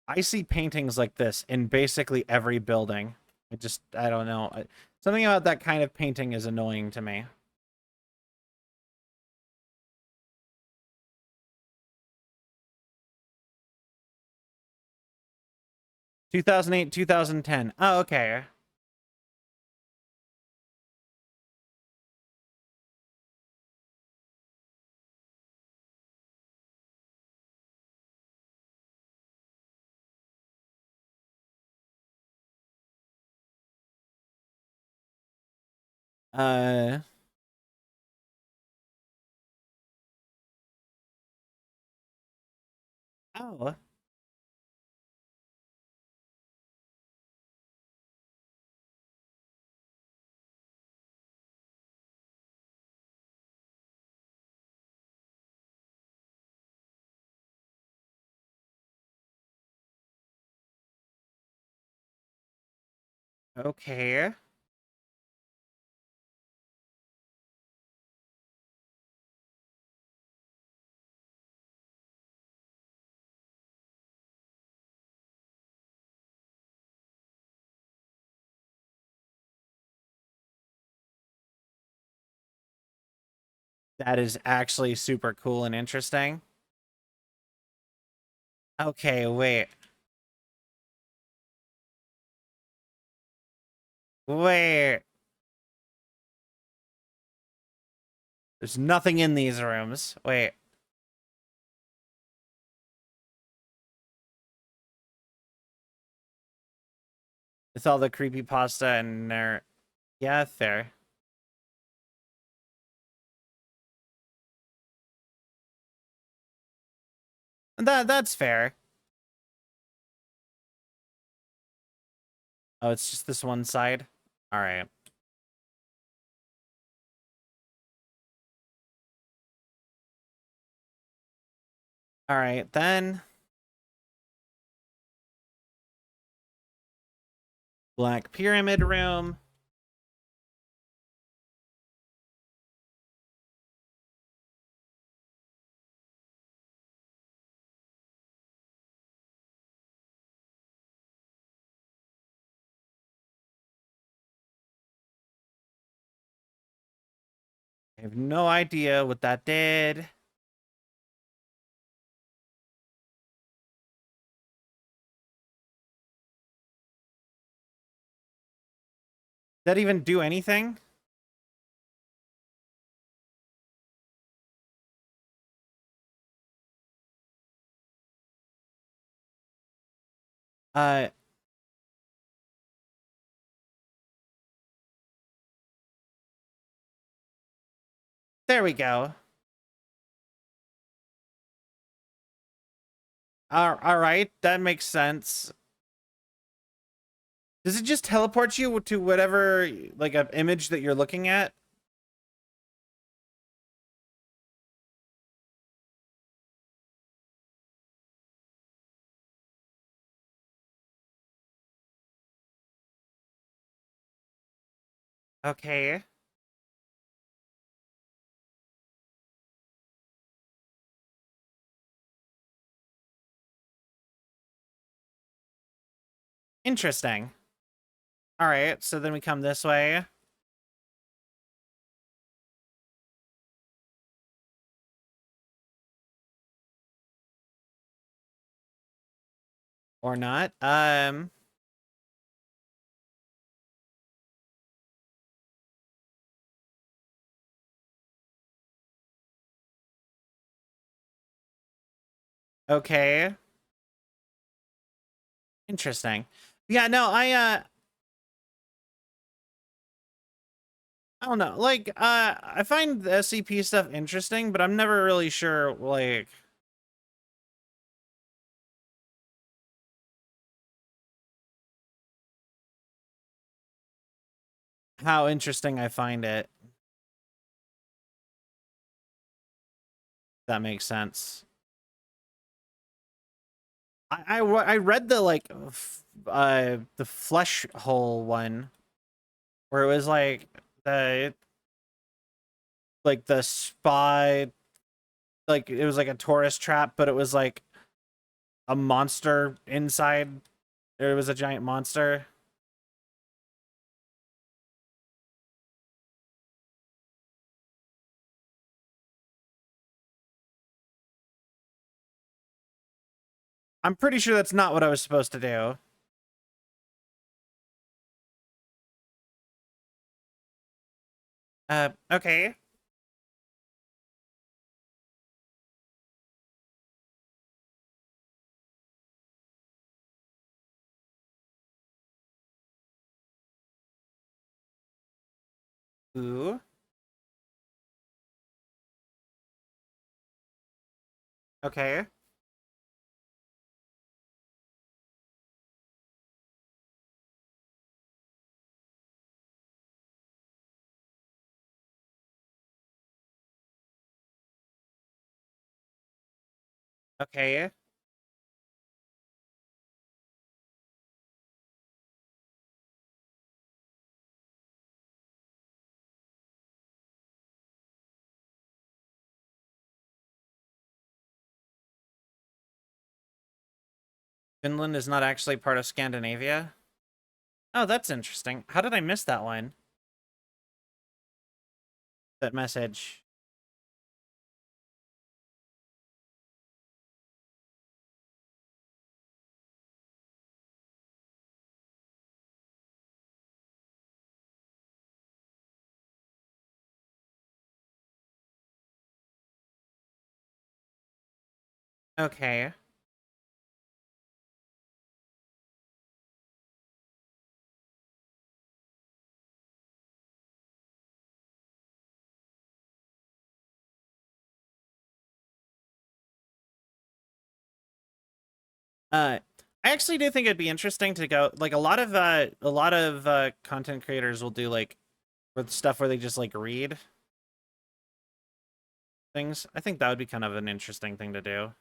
I see paintings like this in basically every building. I don't know. Something about that kind of painting is annoying to me. Two 2008, 2010. Oh, okay. Uh, oh. Okay. That is actually super cool and interesting. Okay, wait. Wait. There's nothing in these rooms. Wait. With all the creepy pasta and their... Yeah, fair. That's fair. Oh, it's just this one side? Alright. Alright, then... Black Pyramid Room. I have no idea what that did. Did that even do anything? Uh... There we go. Alright, that makes sense. Does it just teleport you to whatever, like, an image that you're looking at? Okay. Interesting. All right, so then we come this way. Or not. Okay. Interesting. Yeah, no, I don't know. Like, I find the SCP stuff interesting, but I'm never really sure, like, how interesting I find it. That makes sense. I read the, like, the flesh hole one, where it was like the spy, like, it was like a tourist trap, but it was like a monster inside. There was a giant monster. I'm pretty sure that's not what I was supposed to do. Okay. Ooh. Okay. Okay. Finland is not actually part of Scandinavia. Oh, that's interesting. How did I miss that one? That message. Okay. Uh, I actually do think it'd be interesting to go, like, a lot of content creators will do, like, with stuff where they just, like, read things. I think that would be kind of an interesting thing to do.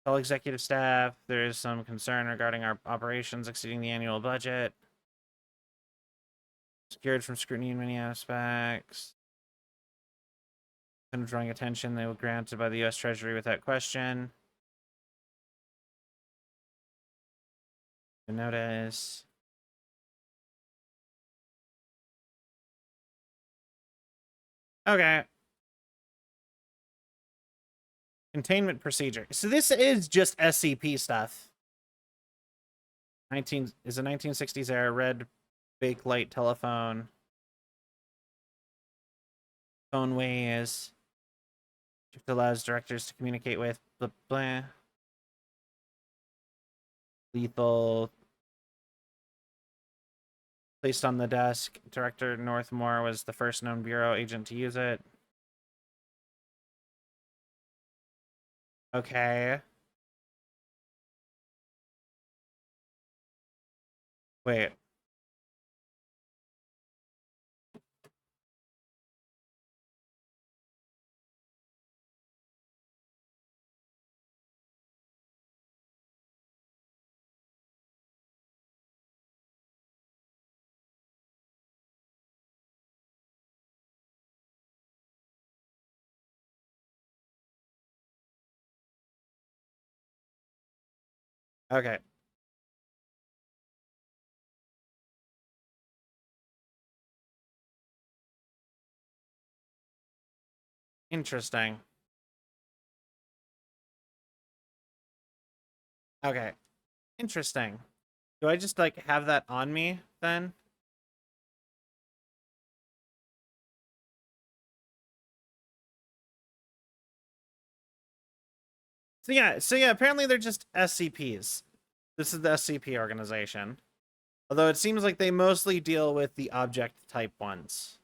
All executive staff, there is some concern regarding our operations exceeding the annual budget. Secured from scrutiny in many aspects. And drawing attention, they were granted by the U.S. Treasury without question. The notice. Okay. Containment procedure. So this is just SCP stuff. 19 is a 1960s era red bakelite telephone. Phone ways. It allows directors to communicate with blah blah. Lethal. Placed on the desk. Director Northmore was the first known bureau agent to use it. Okay. Wait. Okay. Interesting. Okay. Interesting. Do I just like have that on me then? So yeah, apparently they're just SCPs. This is the SCP organization. Although it seems like they mostly deal with the object type ones.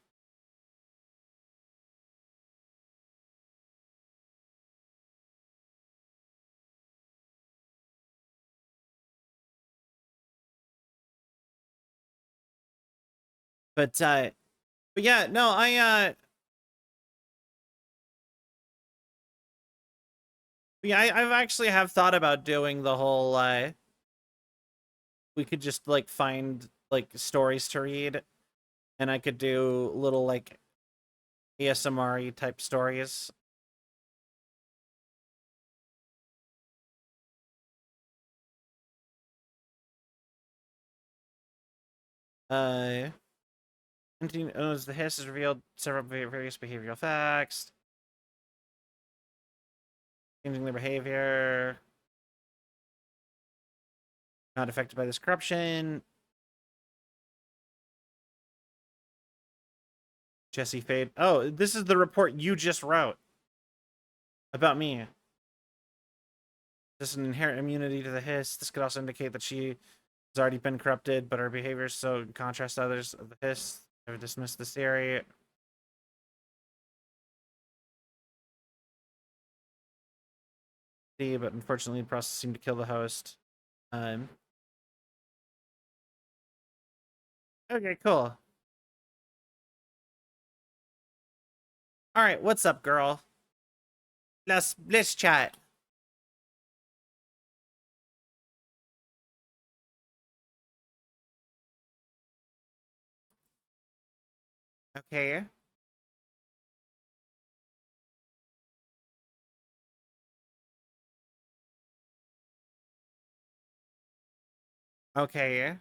But yeah, no, I've actually have thought about doing the whole we could just like find like stories to read and I could do little like ASMR type stories. Uh as the hiss has revealed several various behavioral facts, changing their behavior, not affected by this corruption. Jesse Fade. Oh, this is the report you just wrote about me. This is an inherent immunity to the hiss. This could also indicate that she has already been corrupted, but her behavior is so in contrast to others of the hiss. I've dismissed this theory. But unfortunately, the process seemed to kill the host. Um. Okay, cool. All right, what's up, girl? Let's chat. Okay. Okay.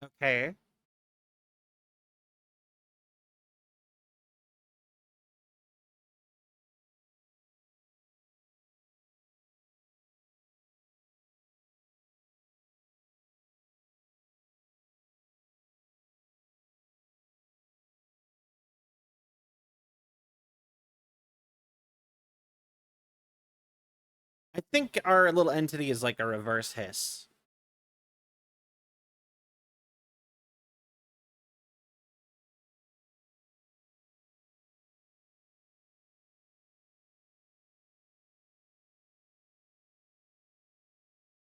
Okay. I think our little entity is like a reverse hiss.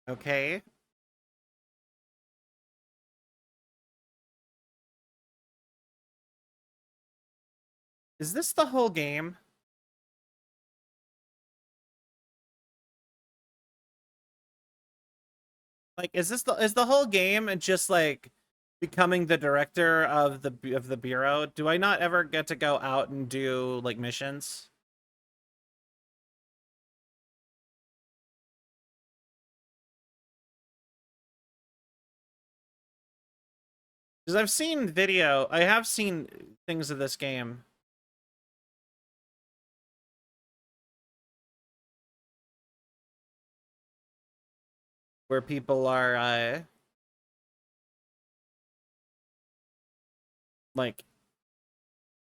Okay. Is this the whole game? Like, is the whole game just like becoming the director of the bureau? Do I not ever get to go out and do like missions? Because I have seen things of this game. where people are like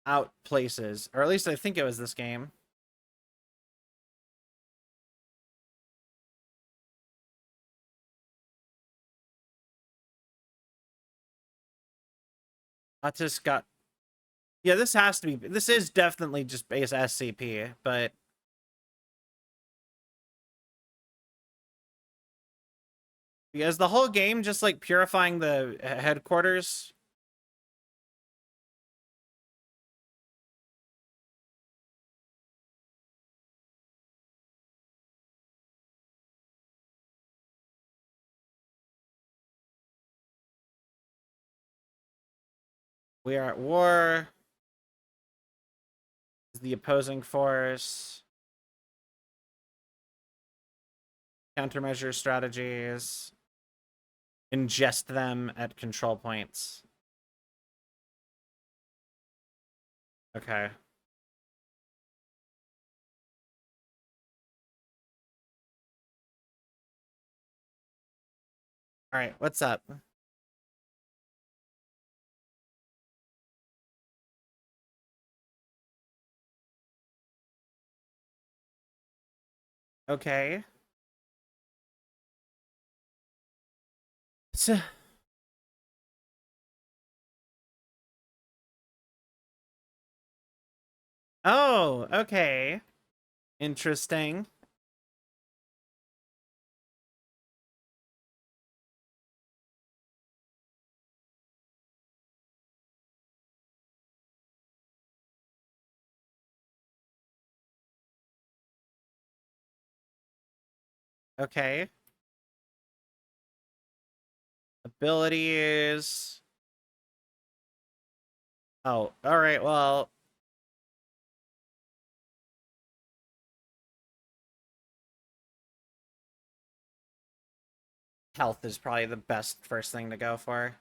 out places, or at least I think it was this game. I just got, yeah, this has to be, this is definitely just base SCP, but is the whole game just like purifying the headquarters? We are at war. The opposing force. Countermeasure strategies. Ingest them at control points. Okay. All right, what's up? Okay. So, oh, okay. Interesting. Okay. Abilities. Oh, all right. Well, health is probably the best first thing to go for.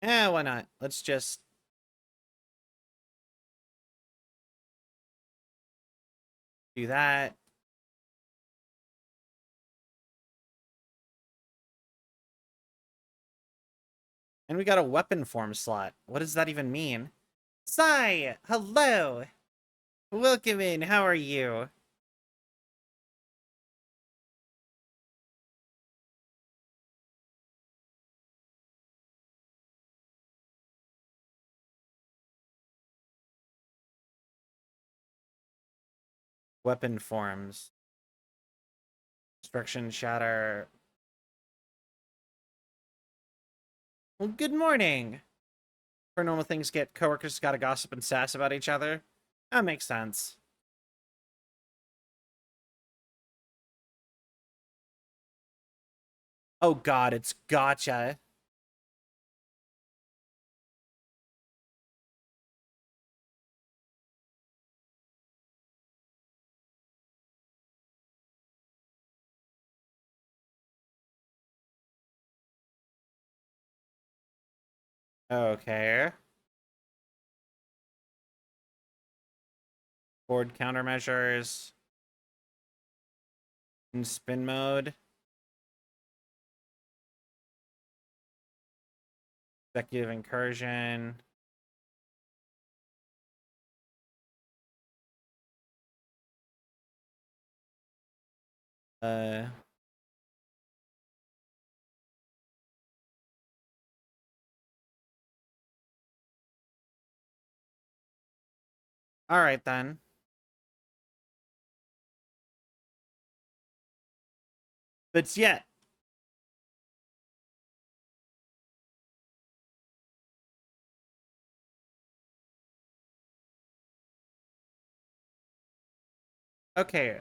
Eh, why not? Let's just do that. And we got a weapon form slot. What does that even mean? Sai, hello. Welcome in. How are you? Weapon forms. Destruction, shatter. Well, good morning. For normal things get coworkers gotta gossip and sass about each other. That makes sense. Oh god, it's gotcha. Okay. Board countermeasures. In spin mode. Executive incursion. Uh... Alright then. But yet. Okay.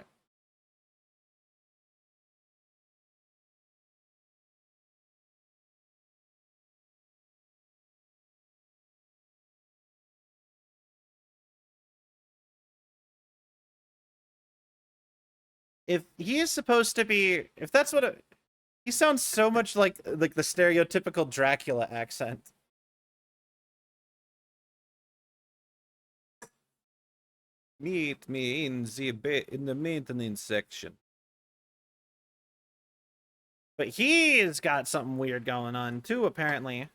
If he is supposed to be, if that's what it, he sounds so much like the stereotypical Dracula accent. Meet me in the maintenance section. But he's got something weird going on too, apparently.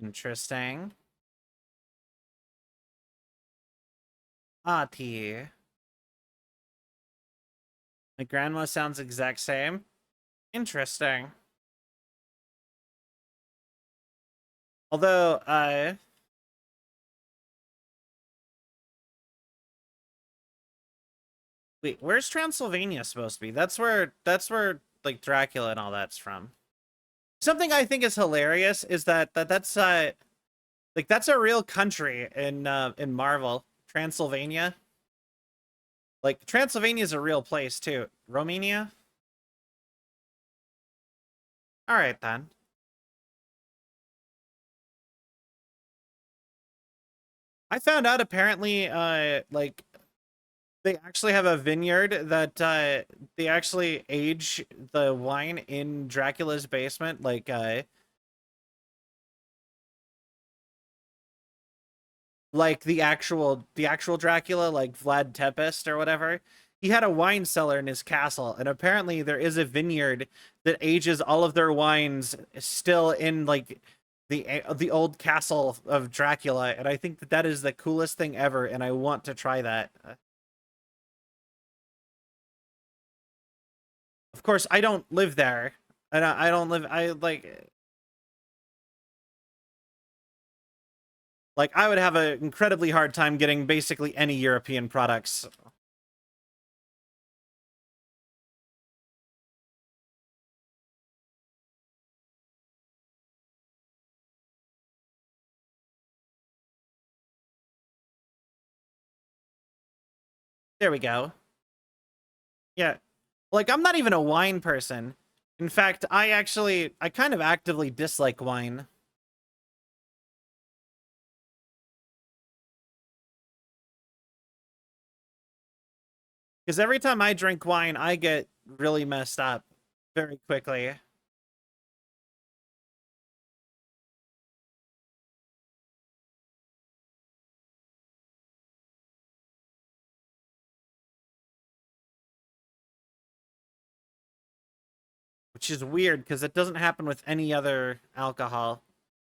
Interesting. T. My grandma sounds exact same. Interesting. Although, wait, where's Transylvania supposed to be? That's where like Dracula and all that's from. Something I think is hilarious is that's like that's a real country in Marvel, Transylvania. Like Transylvania is a real place too. Romania? All right then. I found out apparently like they actually have a vineyard that they actually age the wine in Dracula's basement like the actual Dracula, like Vlad Tepes or whatever. He had a wine cellar in his castle, and apparently there is a vineyard that ages all of their wines still in like the old castle of Dracula, and I think that that is the coolest thing ever, and I want to try that. Of course, I don't live there, and I don't live. I like I would have an incredibly hard time getting basically any European products. There we go. Yeah. Like I'm not even a wine person. In fact, I kind of actively dislike wine. Because every time I drink wine, I get really messed up very quickly. Which is weird because it doesn't happen with any other alcohol.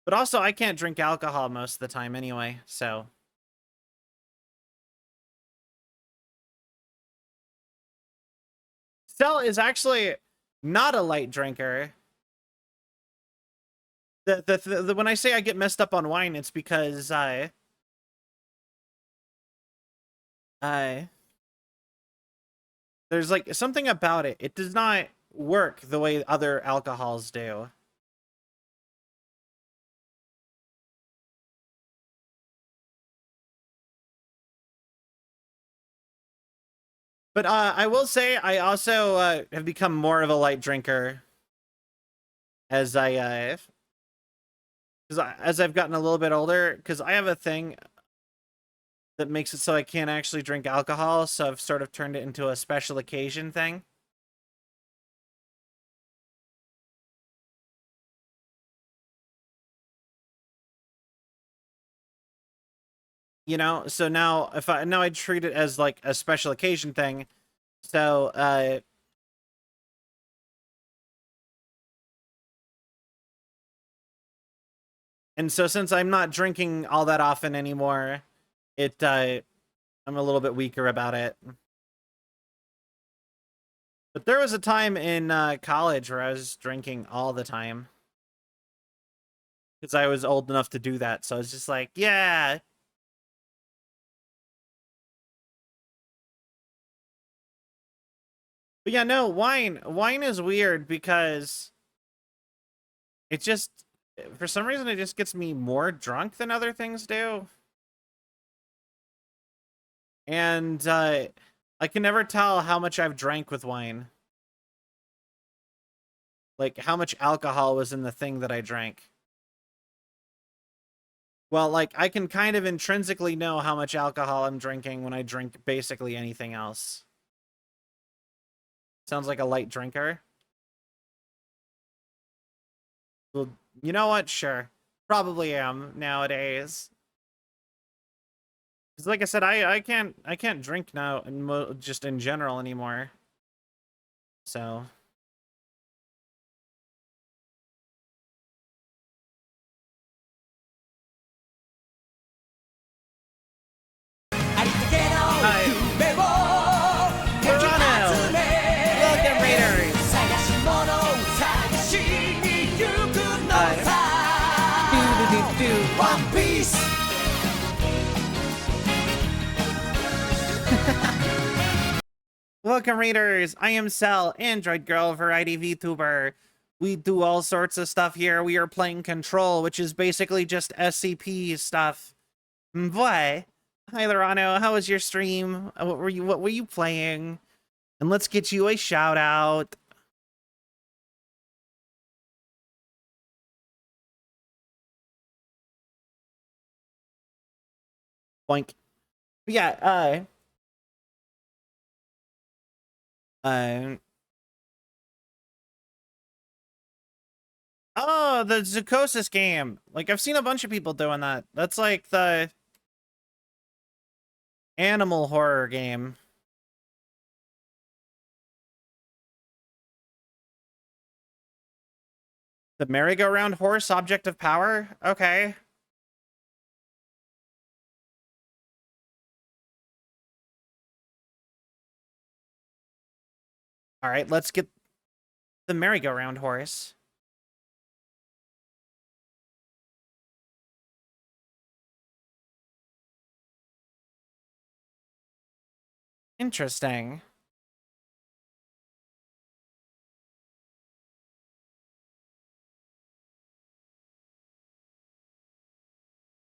But also I can't drink alcohol most of the time anyway, so Stella is actually not a light drinker. When I say I get messed up on wine, it's because I there's like something about it. It does not work the way other alcohols do. But I will say I also have become more of a light drinker as as I've gotten a little bit older because I have a thing that makes it so I can't actually drink alcohol, so I've sort of turned it into a special occasion thing. You know, so now if I now I treat it as like a special occasion thing. So and so since I'm not drinking all that often anymore, it I'm a little bit weaker about it. But there was a time in college where I was drinking all the time because I was old enough to do that. So I was just like, yeah. But yeah, no, wine is weird because it just for some reason it just gets me more drunk than other things do. And I can never tell how much I've drank with wine. Like, how much alcohol was in the thing that I drank. Well, like, I can kind of intrinsically know how much alcohol I'm drinking when I drink basically anything else. Sounds like a light drinker. Well, you know what? Sure. Probably am nowadays. Because like I said, I can't drink now just in general anymore. So Toronto! Welcome, Raiders! One Piece. Welcome, Raiders! I am Cell, Android Girl, Variety VTuber. We do all sorts of stuff here. We are playing Control, which is basically just SCP stuff. Boy. Hi, Lorano. How was your stream? What were you playing? And let's get you a shout out. Boink. Yeah, uh, oh, the Zukosis game. Like, I've seen a bunch of people doing that. That's like the animal horror game. The merry-go-round horse object of power? Okay. All right, let's get the merry-go-round horse. Interesting.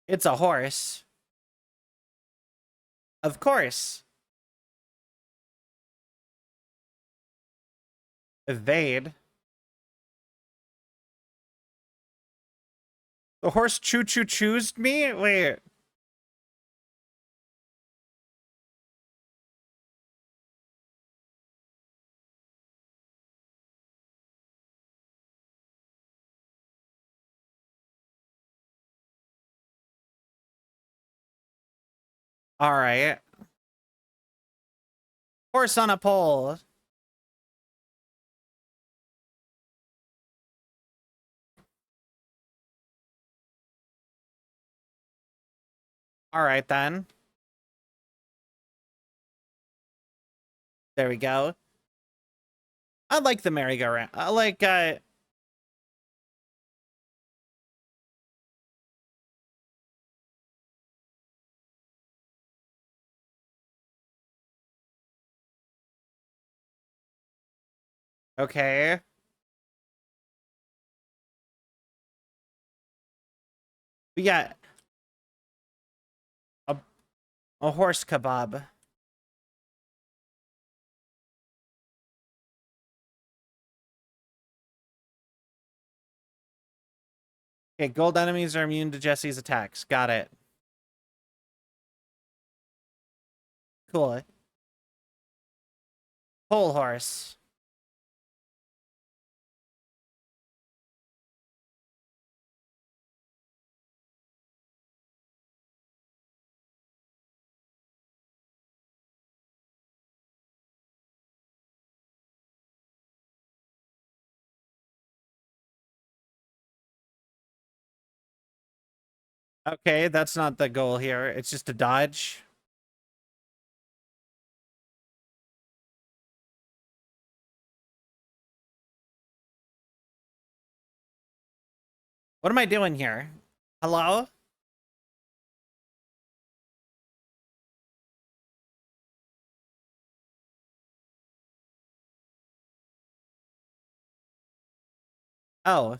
It's a horse. Of course. Evade. The horse choo-choo-choosed me? Wait. All right. Horse on a pole. All right, then. There we go. I like the merry-go-round. I like, okay. We got a, a horse kebab. Okay, gold enemies are immune to Jesse's attacks. Got it. Cool. Pole horse. Okay, that's not the goal here. It's just a dodge. What am I doing here? Hello? Oh.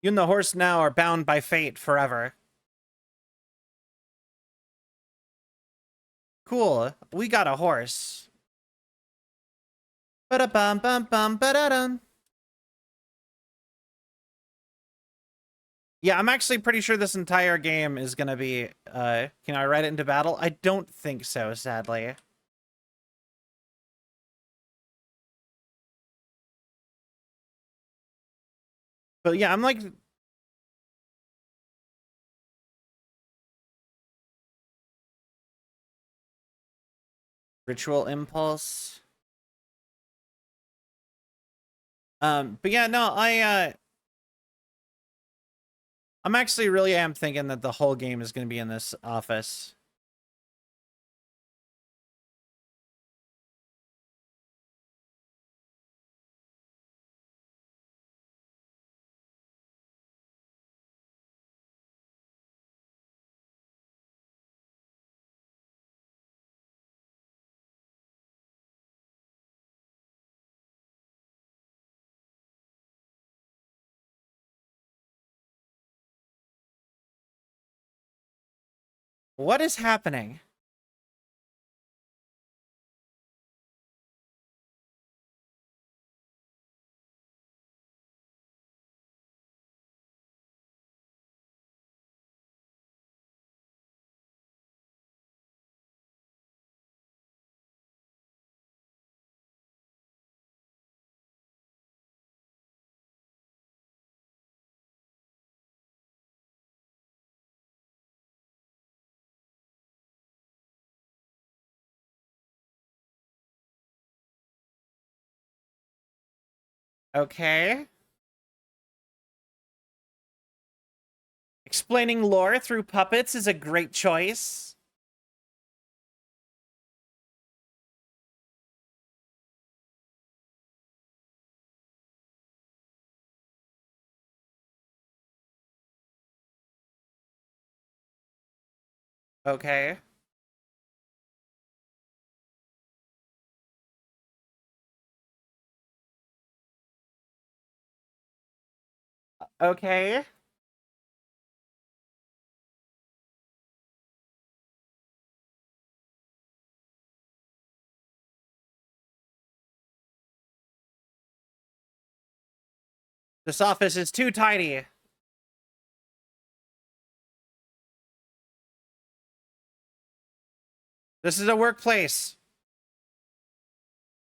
You and the horse now are bound by fate forever. Cool. We got a horse. Ba-da-bum, bum, bum, ba-da-dum. Yeah, I'm actually pretty sure this entire game is gonna be, can I ride it into battle? I don't think so, sadly. But yeah, I'm like... Ritual Impulse. But yeah, no, I'm actually really am thinking that the whole game is gonna be in this office. What is happening? Okay. Explaining lore through puppets is a great choice. Okay. Okay. This office is too tiny. This is a workplace.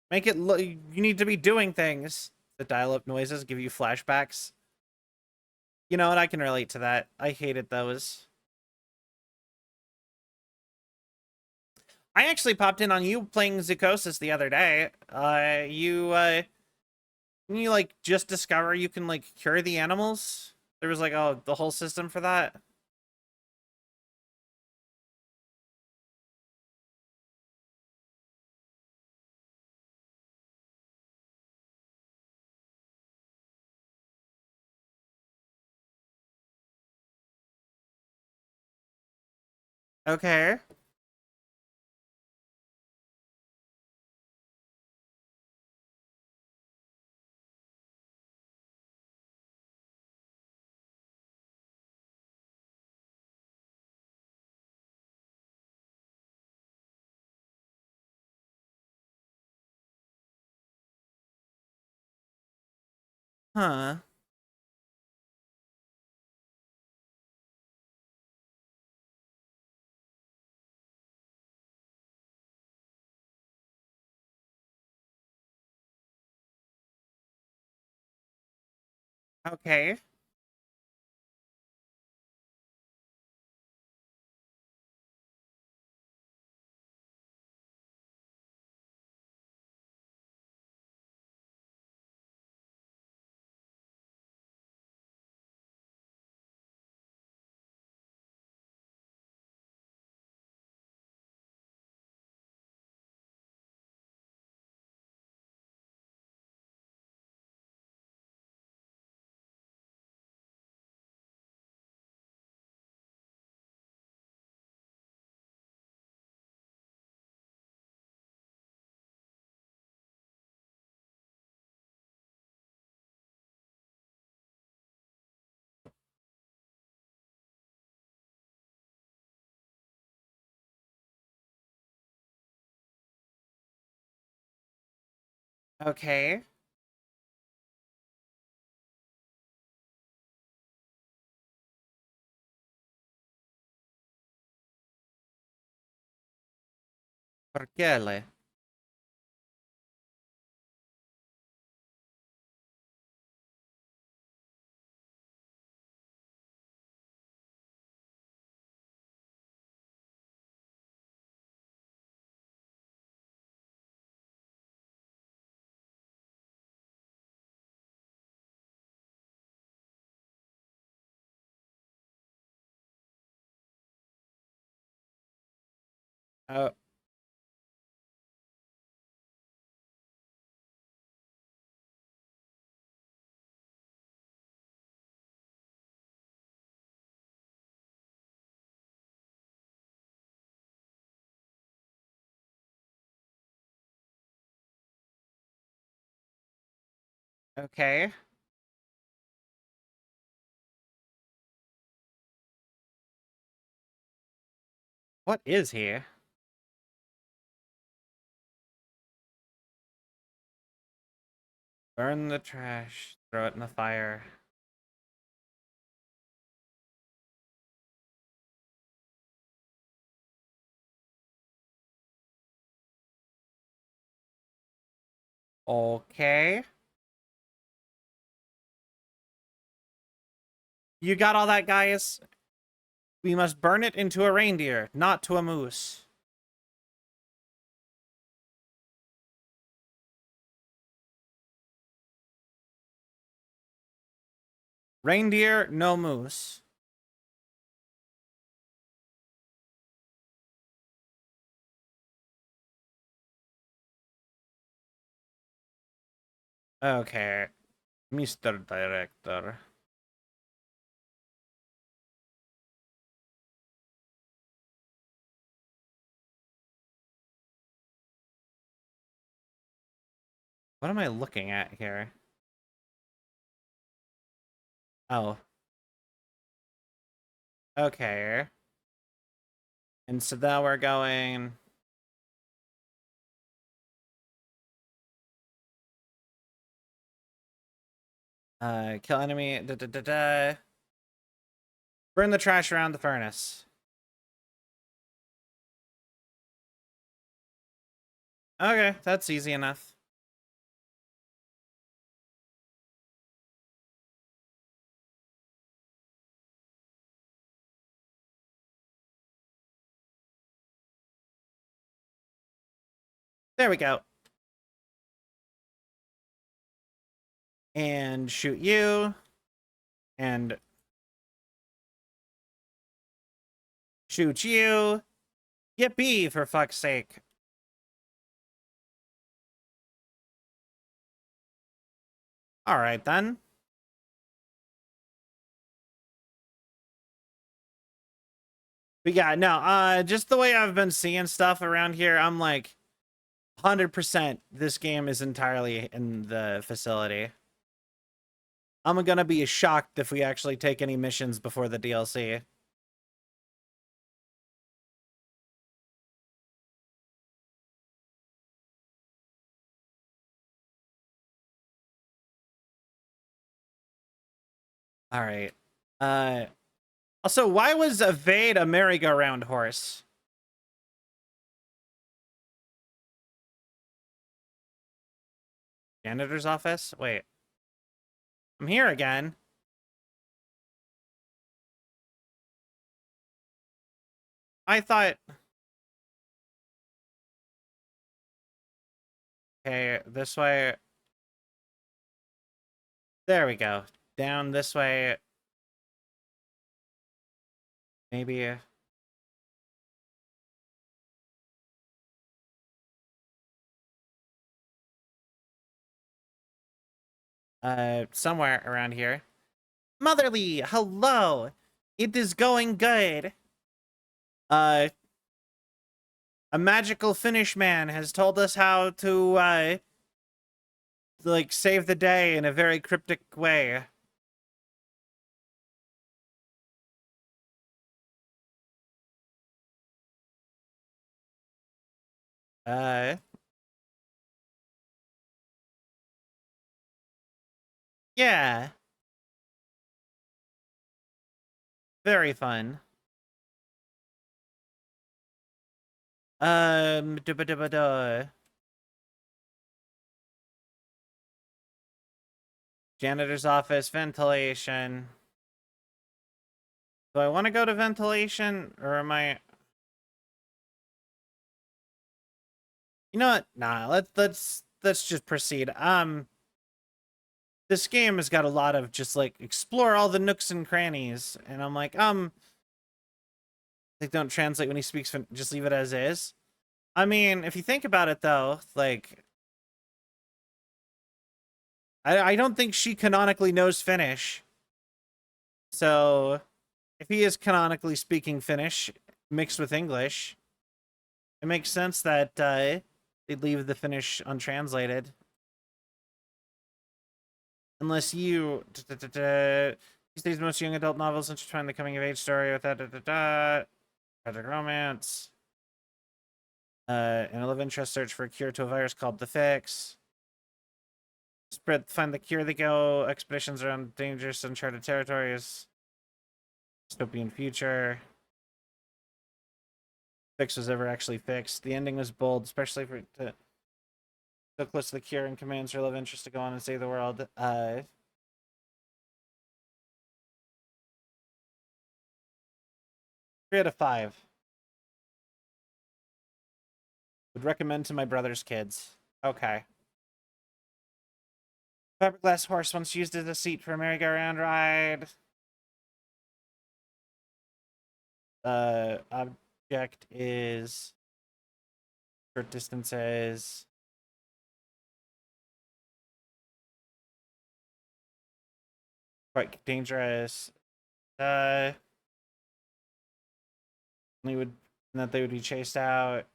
Make it look... You need to be doing things. The dial-up noises give you flashbacks. You know what? I can relate to that. I hated those. I actually popped in on you playing Zukosis the other day. You like just discover you can like cure the animals? There was like the whole system for that. Okay. Huh. Okay. Okay. Perché? Oh, okay. What is he? Burn the trash. Throw it in the fire. Okay. You got all that, guys? We must burn it into a reindeer, not to a moose. Reindeer, no moose. Okay. Mr. Director. What am I looking at here? Oh. Okay. And so now we're going... kill enemy. Da, da, da, da. Burn the trash around the furnace. Okay, that's easy enough. There we go. And shoot you. And shoot you. Yippee, for fuck's sake. Alright, then. But yeah, no, just the way I've been seeing stuff around here, I'm like, 100% this game is entirely in the facility. I'm gonna be shocked if we actually take any missions before the DLC. Alright. Also, why was Evade a merry-go-round horse? Janitor's office? Wait. I'm here again. I thought... Okay, this way. There we go. Down this way. Maybe... somewhere around here. Motherly, hello! It is going good. A magical Finnish man has told us how to, like, save the day in a very cryptic way. Uh, Yeah. Very fun. Da-ba-da-ba-da. Janitor's office, ventilation. Do I want to go to ventilation, or am I... You know what? Nah, let's just proceed. This game has got a lot of just like explore all the nooks and crannies, and I'm like, they don't translate when he speaks. Just leave it as is. I mean, if you think about it, though, like, I don't think she canonically knows Finnish. So, if he is canonically speaking Finnish mixed with English, it makes sense that they'd leave the Finnish untranslated. Unless you... These days, most young adult novels intertwine the coming-of-age story with tragic romance. And a love interest search for a cure to a virus called the Fix. Find the cure, they go. Expeditions around dangerous, uncharted territories. Dystopian future. Fix was ever actually fixed. The ending was bold, especially for so close to the cure and commands her love interest to go on and save the world. 3 out of 5. Would recommend to my brother's kids. Okay. Fiberglass horse once used as a seat for a merry-go-round ride. Object is short distances. Quite dangerous. They would that they would be chased out.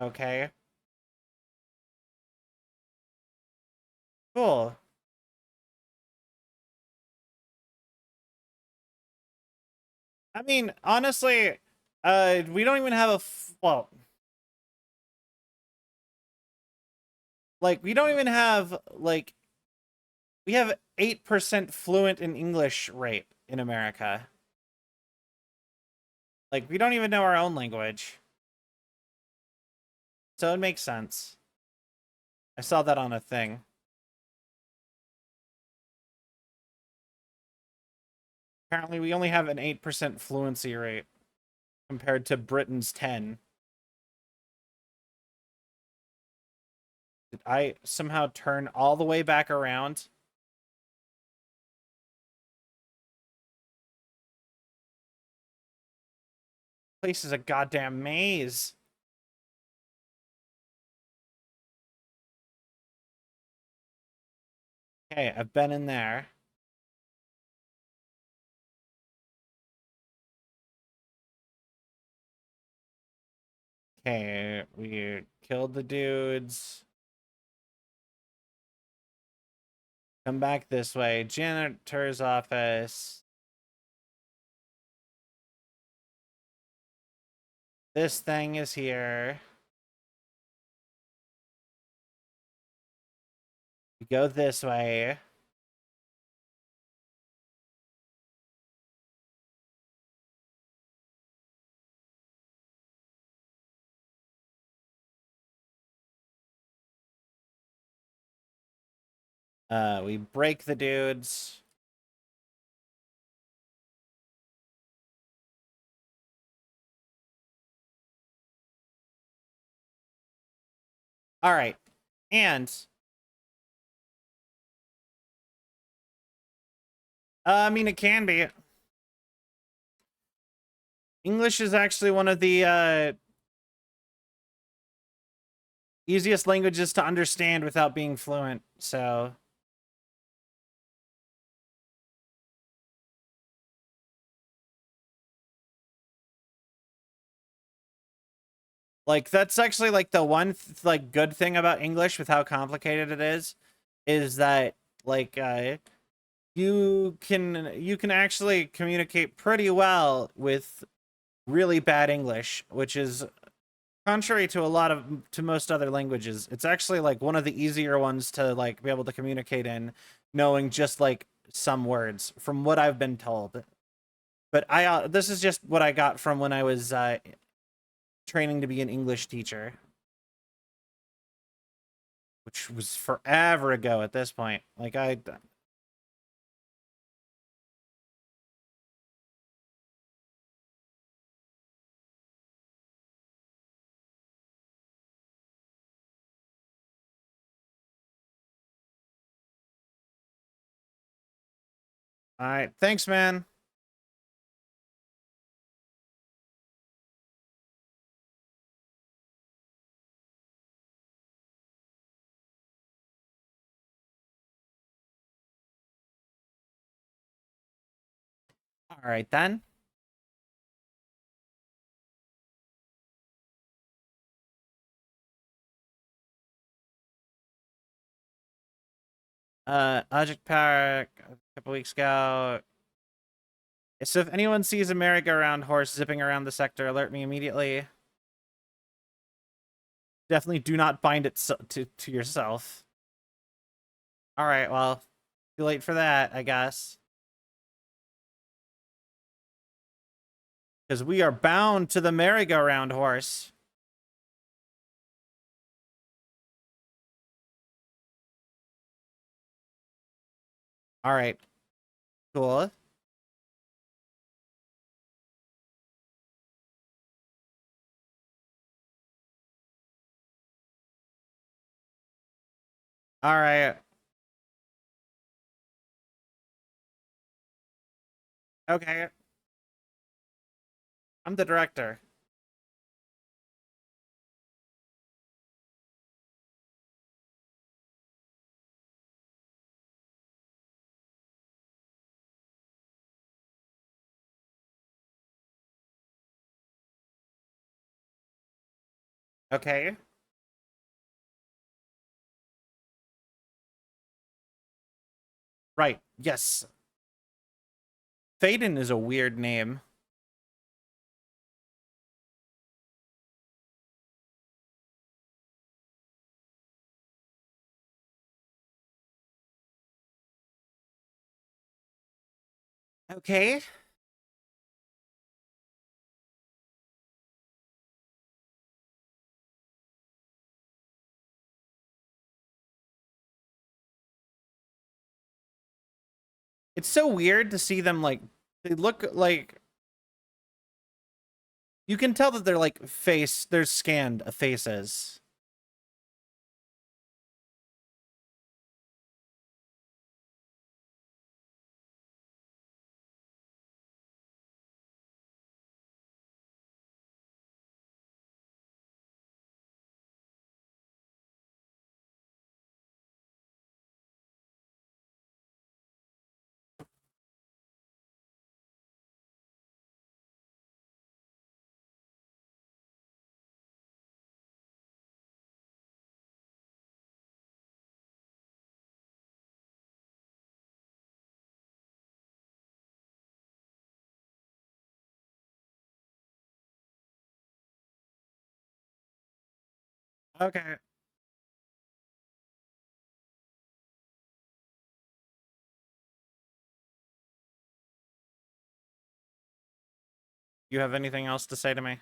Okay. Cool. I mean, honestly, we don't even have a well, like we don't even have like we have 8% fluent in English rate in America. Like we don't even know our own language. So it makes sense. I saw that on a thing. Apparently we only have an 8% fluency rate compared to Britain's 10. Did I somehow turn all the way back around? Place is a goddamn maze. Okay, I've been in there. Okay, we killed the dudes. Come back this way. Janitor's office. This thing is here. We go this way. We break the dudes. All right. And I mean it can be. English is actually one of the easiest languages to understand without being fluent. So like that's actually like the one like good thing about English with how complicated it is that like you can actually communicate pretty well with really bad English, which is Contrary to a lot of to most other languages, it's actually like one of the easier ones to like be able to communicate in, knowing just like some words from what I've been told. But this is just what I got from when I was training to be an English teacher, which was forever ago at this point. Like I All right, thanks, man. All right then. Object Park a couple weeks ago. So if anyone sees a merry-go-round horse zipping around the sector, alert me immediately. Definitely do not bind it to yourself. All right, well, too late for that, I guess. Because we are bound to the merry-go-round horse. All right, cool. All right. Okay. I'm the director. Okay. Right. Yes. Faden is a weird name. Okay. It's so weird to see them like they look like you can tell that they're like they're scanned faces. Okay. You have anything else to say to me?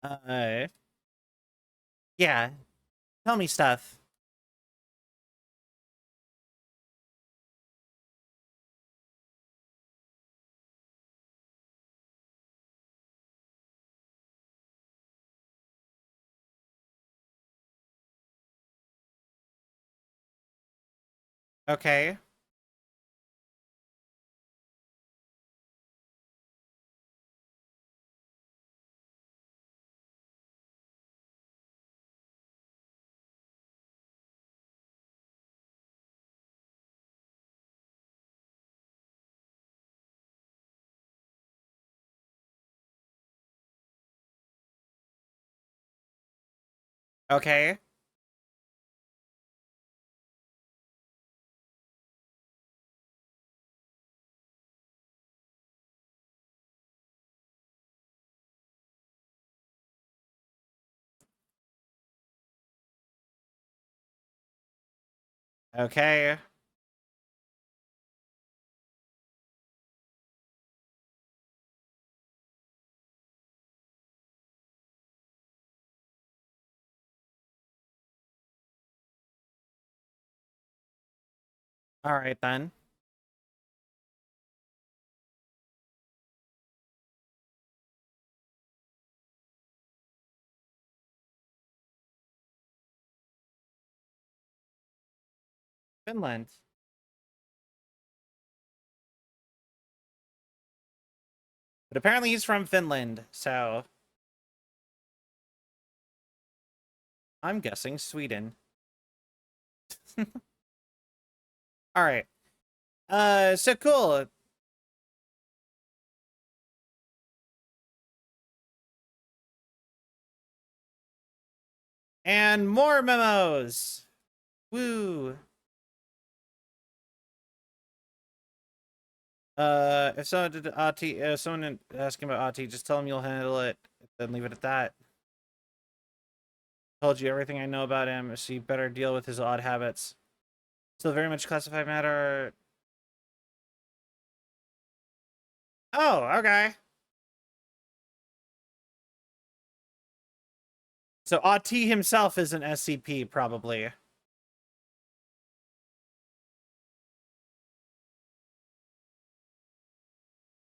Uh, yeah. Tell me stuff. Okay. Okay. Okay. All right, then. Finland. But apparently he's from Finland, so I'm guessing Sweden. All right. So cool. And more memos. Woo. If someone asking about AT, just tell him you'll handle it, then leave it at that. Told you everything I know about him, so you better deal with his odd habits. Still very much classified matter. Oh, okay. So AT himself is an SCP, probably.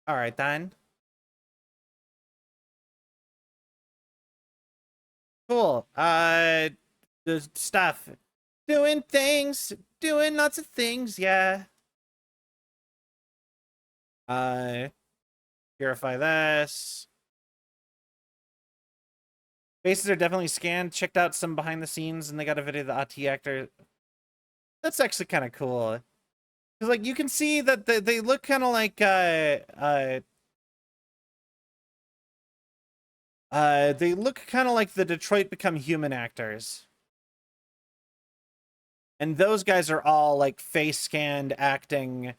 All right, then. Cool. The stuff. Doing things. Doing lots of things, yeah. Uh, Purify this. Bases are definitely scanned. Checked out some behind the scenes, and they got a video of the AT actor. That's actually kind of cool. Cause like you can see that they look kind of like they look kind of like the Detroit Become Human actors. And those guys are all like face scanned acting,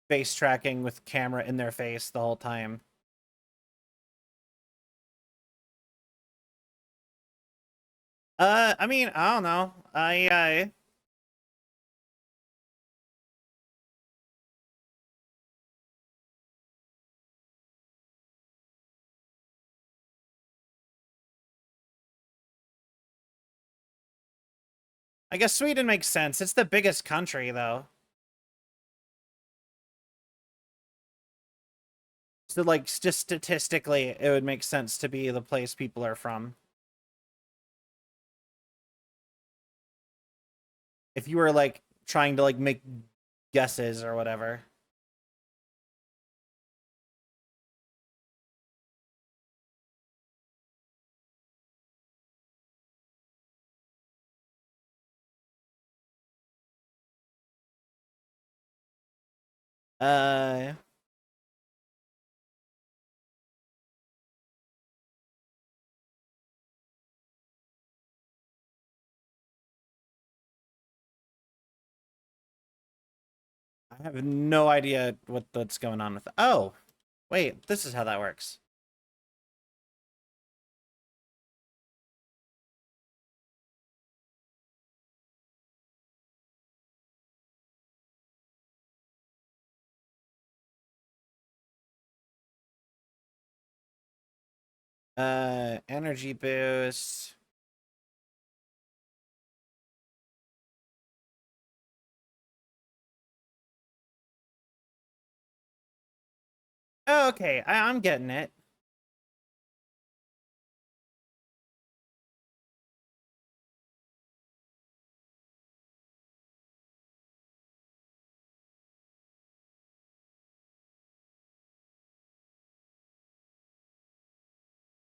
face tracking with camera in their face the whole time. I mean, I don't know. I guess Sweden makes sense. It's the biggest country though. So like just statistically, it would make sense to be the place people are from. If you were like trying to like make guesses or whatever. Uh I have no idea what's going on with. Oh, wait, this is how that works. Energy boost. Oh, okay, I'm getting it.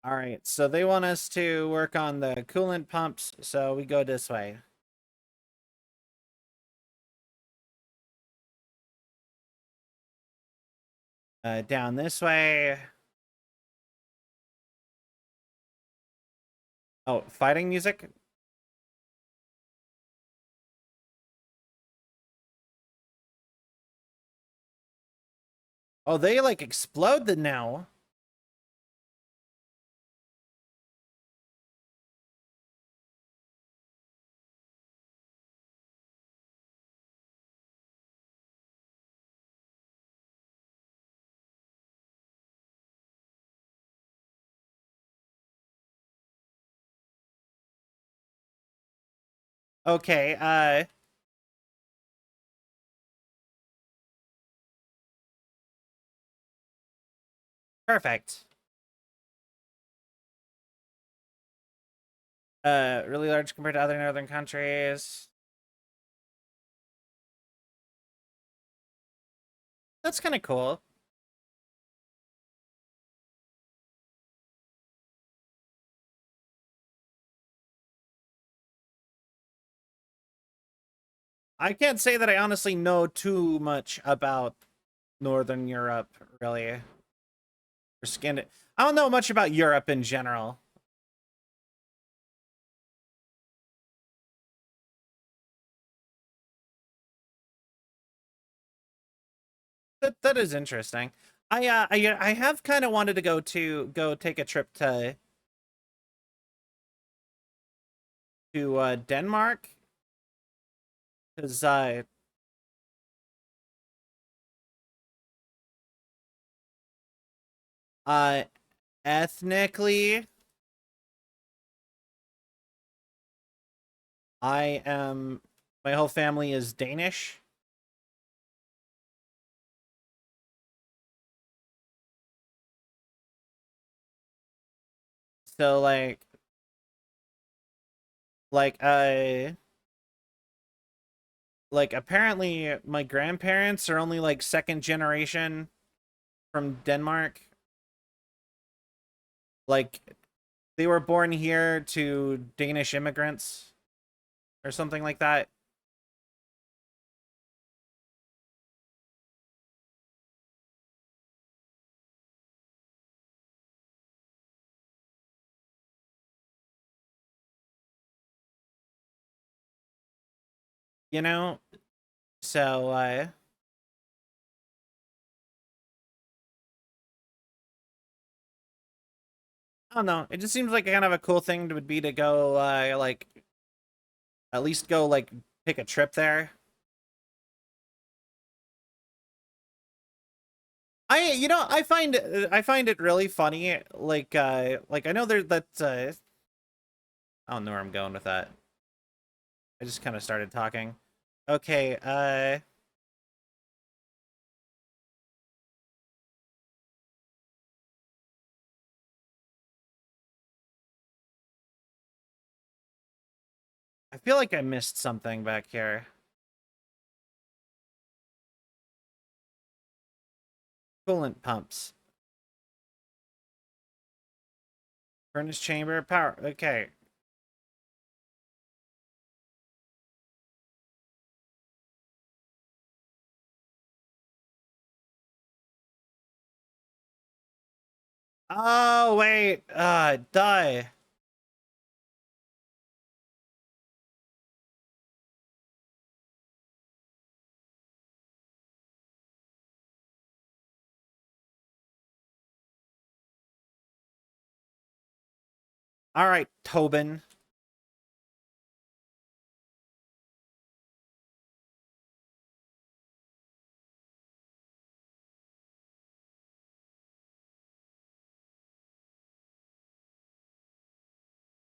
All right, so they want us to work on the coolant pumps, so we go this way. Down this way. Oh, fighting music? Oh, they like explode now. Okay, perfect. Really large compared to other northern countries. That's kind of cool. I can't say that I honestly know too much about Northern Europe, really. Or I don't know much about Europe in general. That is interesting. I have kind of wanted to go take a trip to Denmark because uh ethnically I am my whole family is Danish. So like like apparently my grandparents are only like second generation from Denmark. Like they were born here to Danish immigrants or something like that. You know? So I don't know. It just seems like kind of a cool thing would be to go like at least go like take a trip there. I find it really funny like I know there that I don't know where I'm going with that. I just kind of started talking. Okay, I feel like I missed something back here. Coolant pumps. Furnace chamber power. Okay. Oh wait. Die. All right, Tobin.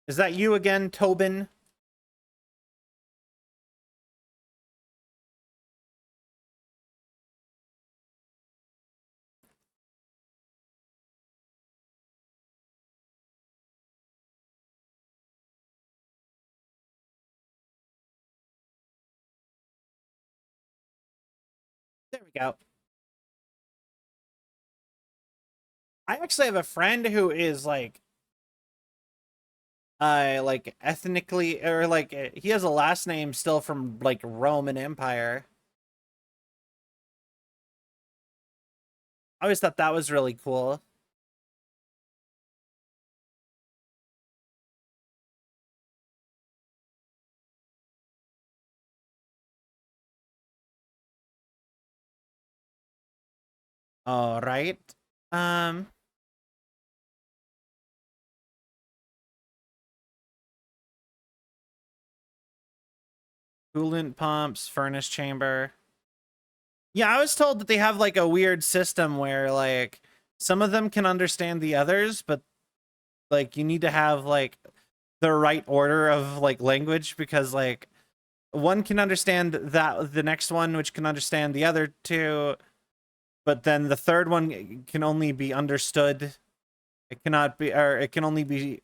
Is that you again, Tobin? There we go. I actually have a friend who is like ethnically or like he has a last name still from like Roman Empire. I always thought that was really cool. All right. Um Coolant pumps, furnace chamber. Yeah, I was told that they have like a weird system where like some of them can understand the others, but like you need to have like the right order of like language because like one can understand that the next one, which can understand the other two, but then the third one can only be understood. It cannot be, or it can only be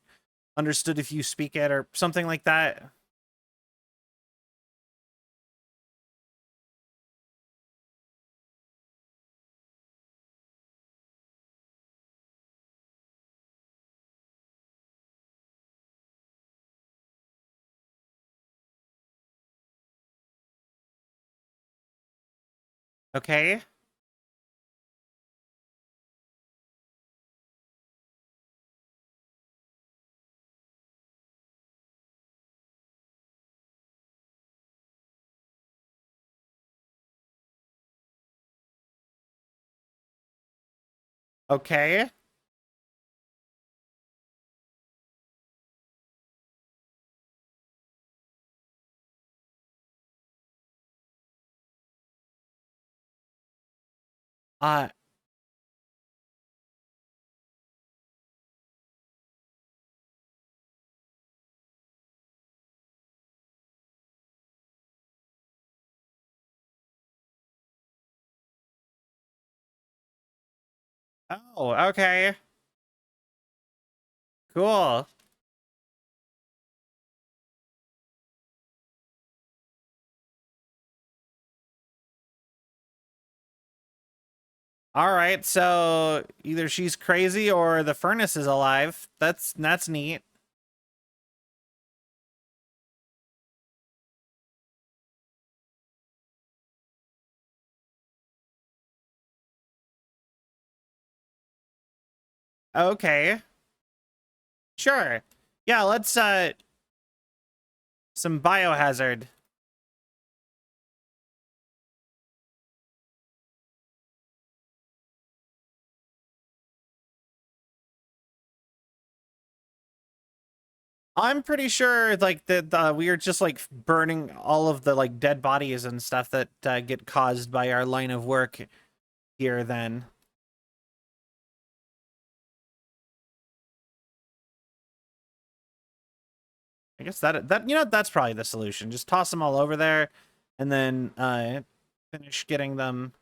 understood if you speak it, or something like that. Okay. Okay. Uh, oh, okay. Cool. All right, so either she's crazy or the furnace is alive. That's neat. Okay. Sure. Yeah, let's some biohazard. I'm pretty sure like that we are just like burning all of the like dead bodies and stuff that get caused by our line of work here then. I guess that that's probably the solution. Just toss them all over there and then finish getting them.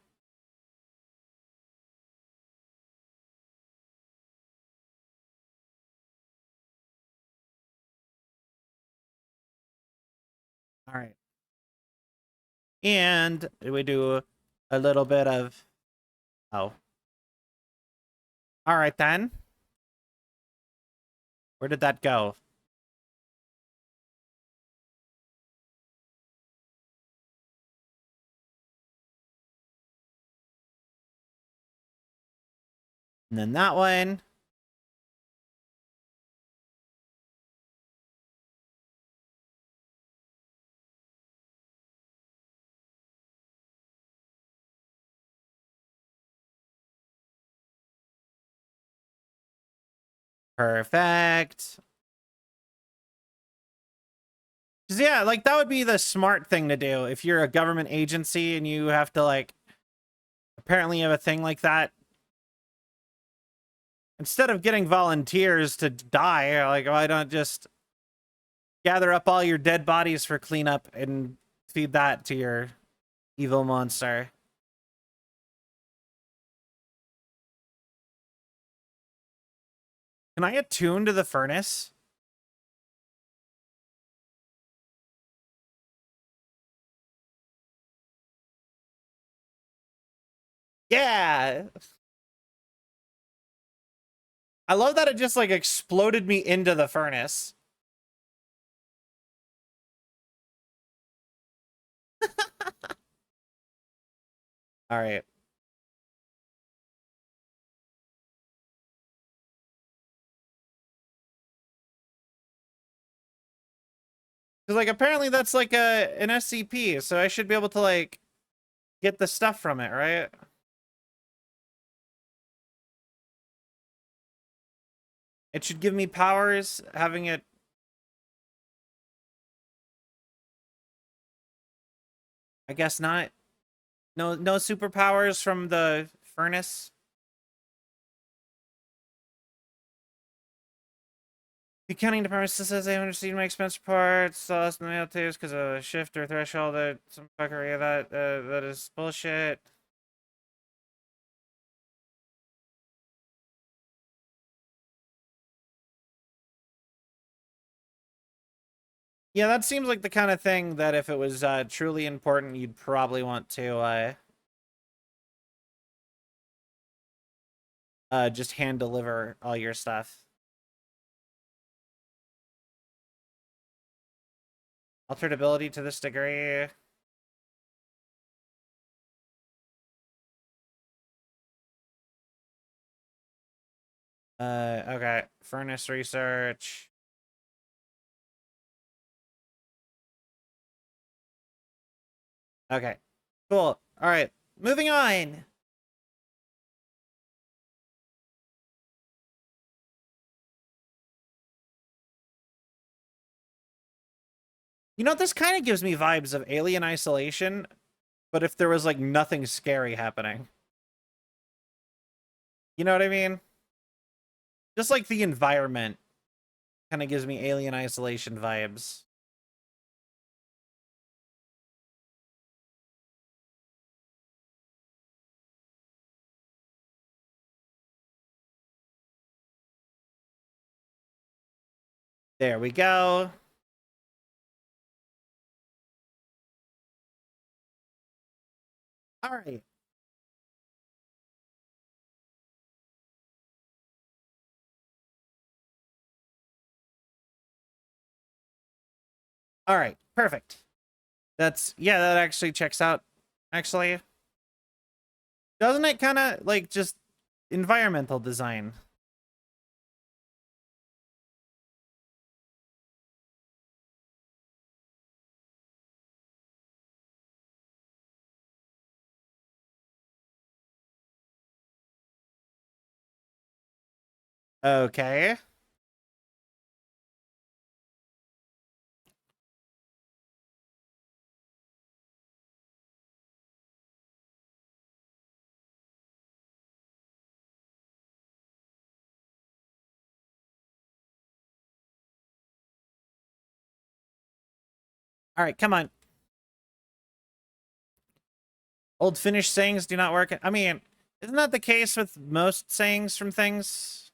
All right. And we do a little bit of oh. All right then. Where did that go? And then that one. Perfect. 'Cause, yeah, like that would be the smart thing to do if you're a government agency and you have to like apparently have a thing like that. Instead of getting volunteers to die, like why don't just gather up all your dead bodies for cleanup and feed that to your evil monster. Can I attune to the furnace? Yeah. I love that it just like exploded me into the furnace. All right. Cuz like apparently that's like an SCP, so I should be able to like get the stuff from it, right? It should give me powers having it. I guess not. No superpowers from the furnace. The accounting department still says they haven't received my expense reports. So lost in the mail too because of a shift or threshold or some fuckery of that. That is bullshit. Yeah, that seems like the kind of thing that if it was truly important, you'd probably want to just hand deliver all your stuff. Altered ability to this degree. Okay. Furnace research. Okay. Cool. All right. Moving on. You know, this kind of gives me vibes of Alien Isolation, but if there was like nothing scary happening. You know what I mean? Just like the environment kind of gives me Alien Isolation vibes. There we go. All right. All right. Perfect. That's, yeah, that actually checks out. Actually, doesn't it kind of like just environmental design? Okay. All right, come on. Old Finnish sayings do not work. I mean, isn't that the case with most sayings from things?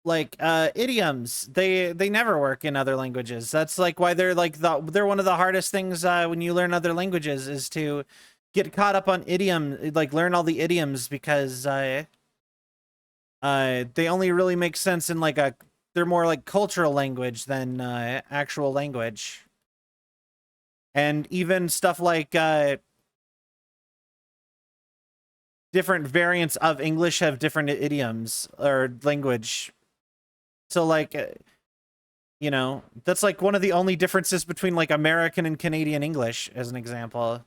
Like idioms, they never work in other languages. That's like why they're like they're one of the hardest things when you learn other languages is to get caught up on idiom, like learn all the idioms because they only really make sense in like a they're more like cultural language than actual language. And even stuff like different variants of English have different idioms or language. So like you know, that's like one of the only differences between like American and Canadian English as an example.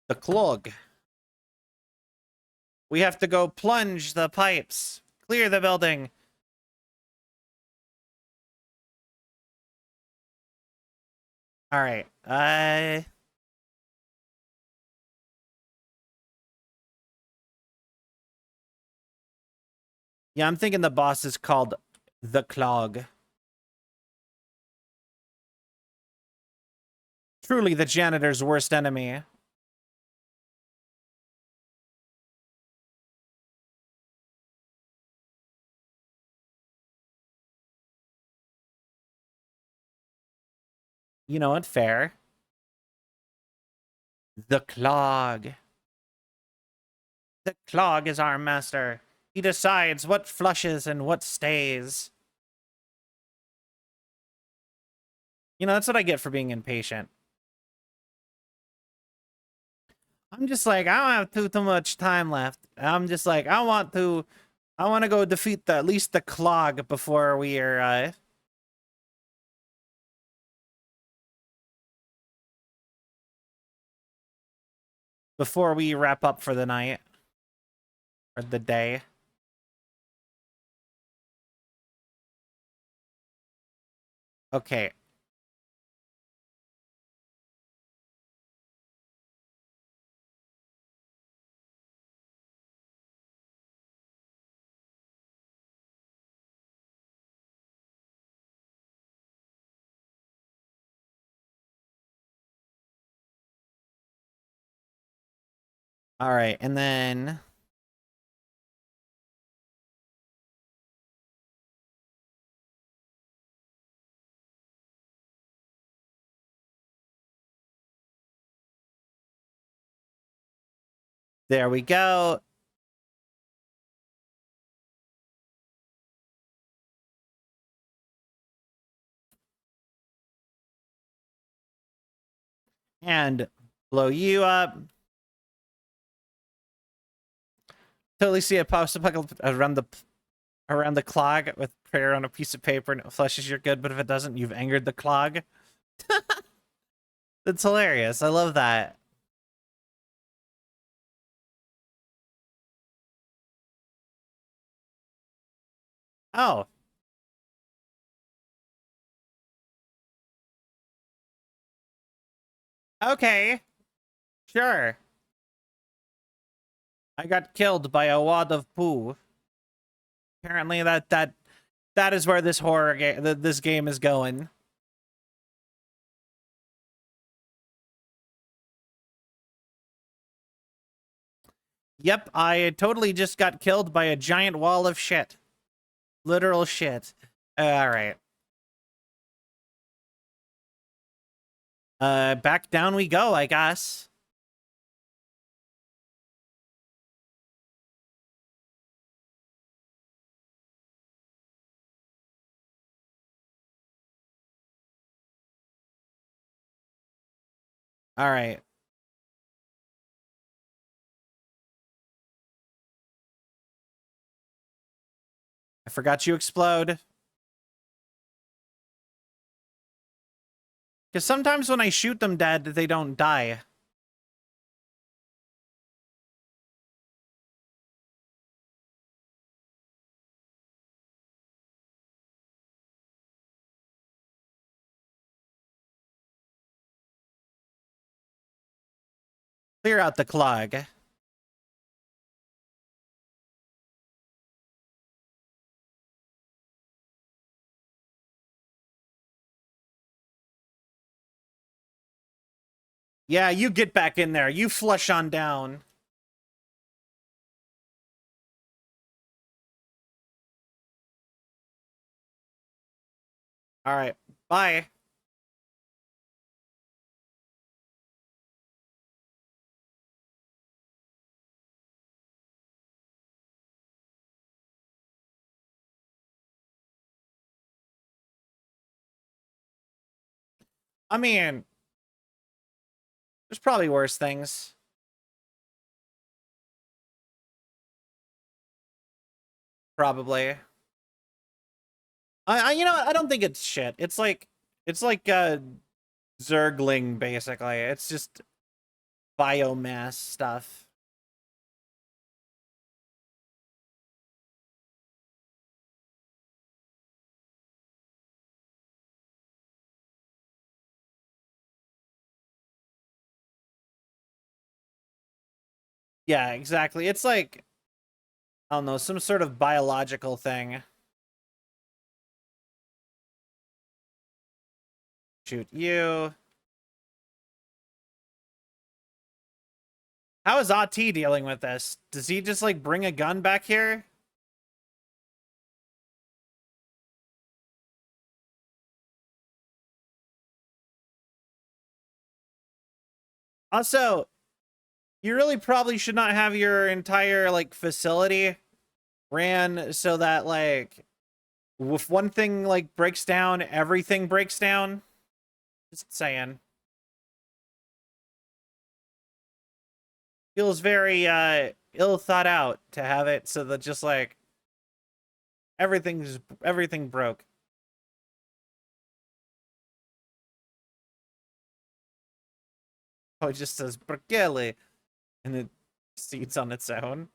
The clog. We have to go plunge the pipes. Clear the building. All right. Yeah, I'm thinking the boss is called the Clog. Truly the janitor's worst enemy. You know what? Fair. The Clog. The Clog is our master. He decides what flushes and what stays. You know, that's what I get for being impatient. I'm just like, I don't have too much time left. I'm just like, I want to go defeat at least the Clog before we are before we wrap up for the night. or the day. Okay. All right, and then there we go. And blow you up. Totally see it pops up around the clog with prayer on a piece of paper, and it flushes your good, but if it doesn't, you've angered the clog. That's hilarious. I love that. Oh. Okay. Sure. I got killed by a wad of poo. Apparently that is where this horror game this game is going. Yep, I totally just got killed by a giant wall of shit. Literal shit. All right. Back down we go, I guess. All right. I forgot you explode. Because sometimes when I shoot them dead, they don't die. Clear out the clog. Yeah, you get back in there. You flush on down. All right. Bye. I mean, there's probably worse things. Probably. You know what? I don't think it's shit. It's like Zergling basically. It's just biomass stuff. Yeah, exactly. It's like I don't know, some sort of biological thing. Shoot you. How is AT dealing with this? Does he just like bring a gun back here? Also, you really probably should not have your entire like facility ran so that like if one thing like breaks down, everything breaks down. Just saying. Feels very ill thought out to have it so that just like everything broke. Oh, it just says Berkele and it proceeds on its own.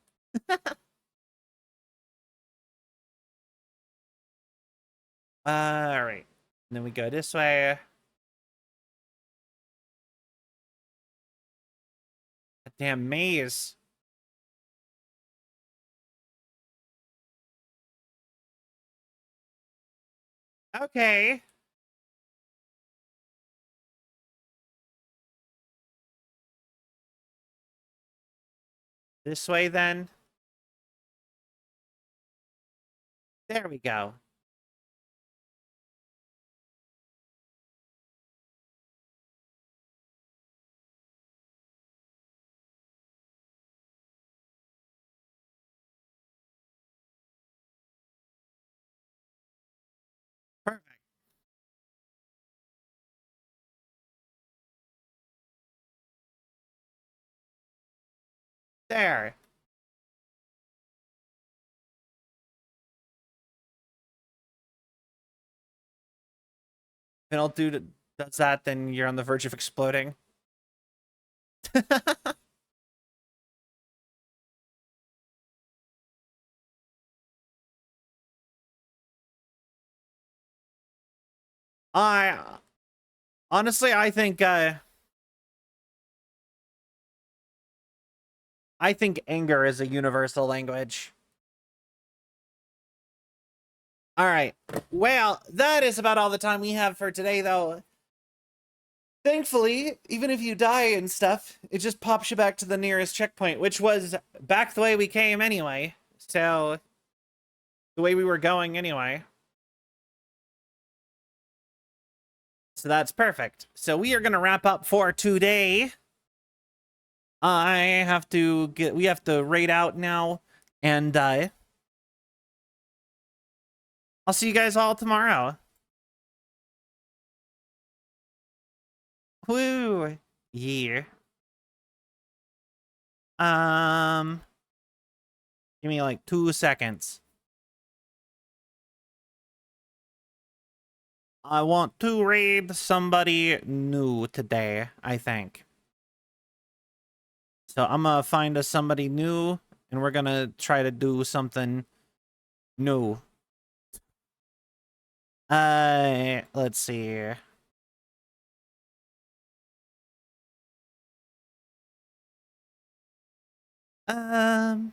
All right. And then we go this way. A damn maze. Okay. This way then. There we go. Perfect. There. If it'll does that, then you're on the verge of exploding. I honestly, I think anger is a universal language. All right. Well, that is about all the time we have for today, though. Thankfully, even if you die and stuff, it just pops you back to the nearest checkpoint, which was back the way we came anyway. So, the way we were going anyway. So that's perfect. So we are going to wrap up for today. We have to raid out now, and I'll see you guys all tomorrow. Woo! Yeah. Give me like 2 seconds. I want to raid somebody new today, I think. So I'm gonna find us somebody new, and we're gonna try to do something new. Let's see. Um,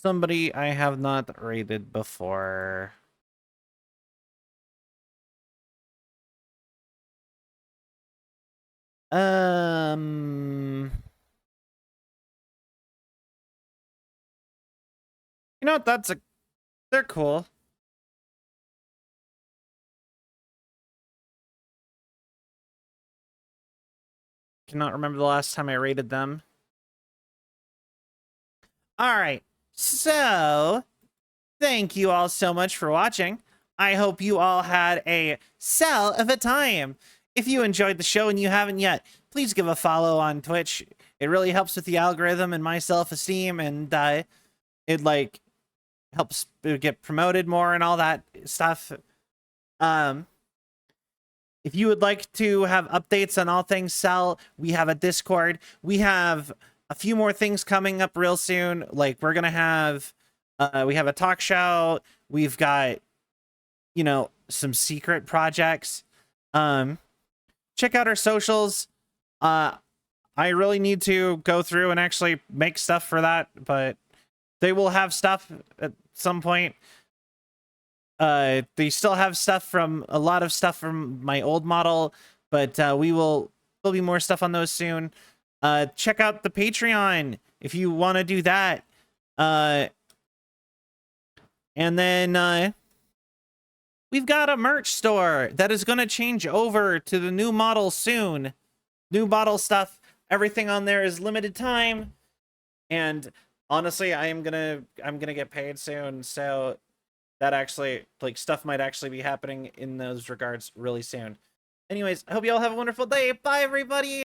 Somebody I have not raided before. You know what? They're cool. Cannot remember the last time I raided them. All right. So, thank you all so much for watching. I hope you all had a cell of a time. If you enjoyed the show and you haven't yet, please give a follow on Twitch. It really helps with the algorithm and my self-esteem, and it like helps get promoted more and all that stuff. If you would like to have updates on all things Cell, we have a Discord. We have a few more things coming up real soon. Like we're gonna have we have a talk show. We've got, you know, some secret projects. Check out our socials. I really need to go through and actually make stuff for that, but they will have stuff at some point. They still have stuff from a lot of stuff from my old model, but there'll be more stuff on those soon. Check out the Patreon if you want to do that. And then we've got a merch store that is going to change over to the new model soon. New model stuff. Everything on there is limited time. And honestly, I'm gonna get paid soon, so that actually, like, stuff might actually be happening in those regards really soon. Anyways, I hope you all have a wonderful day. Bye, everybody!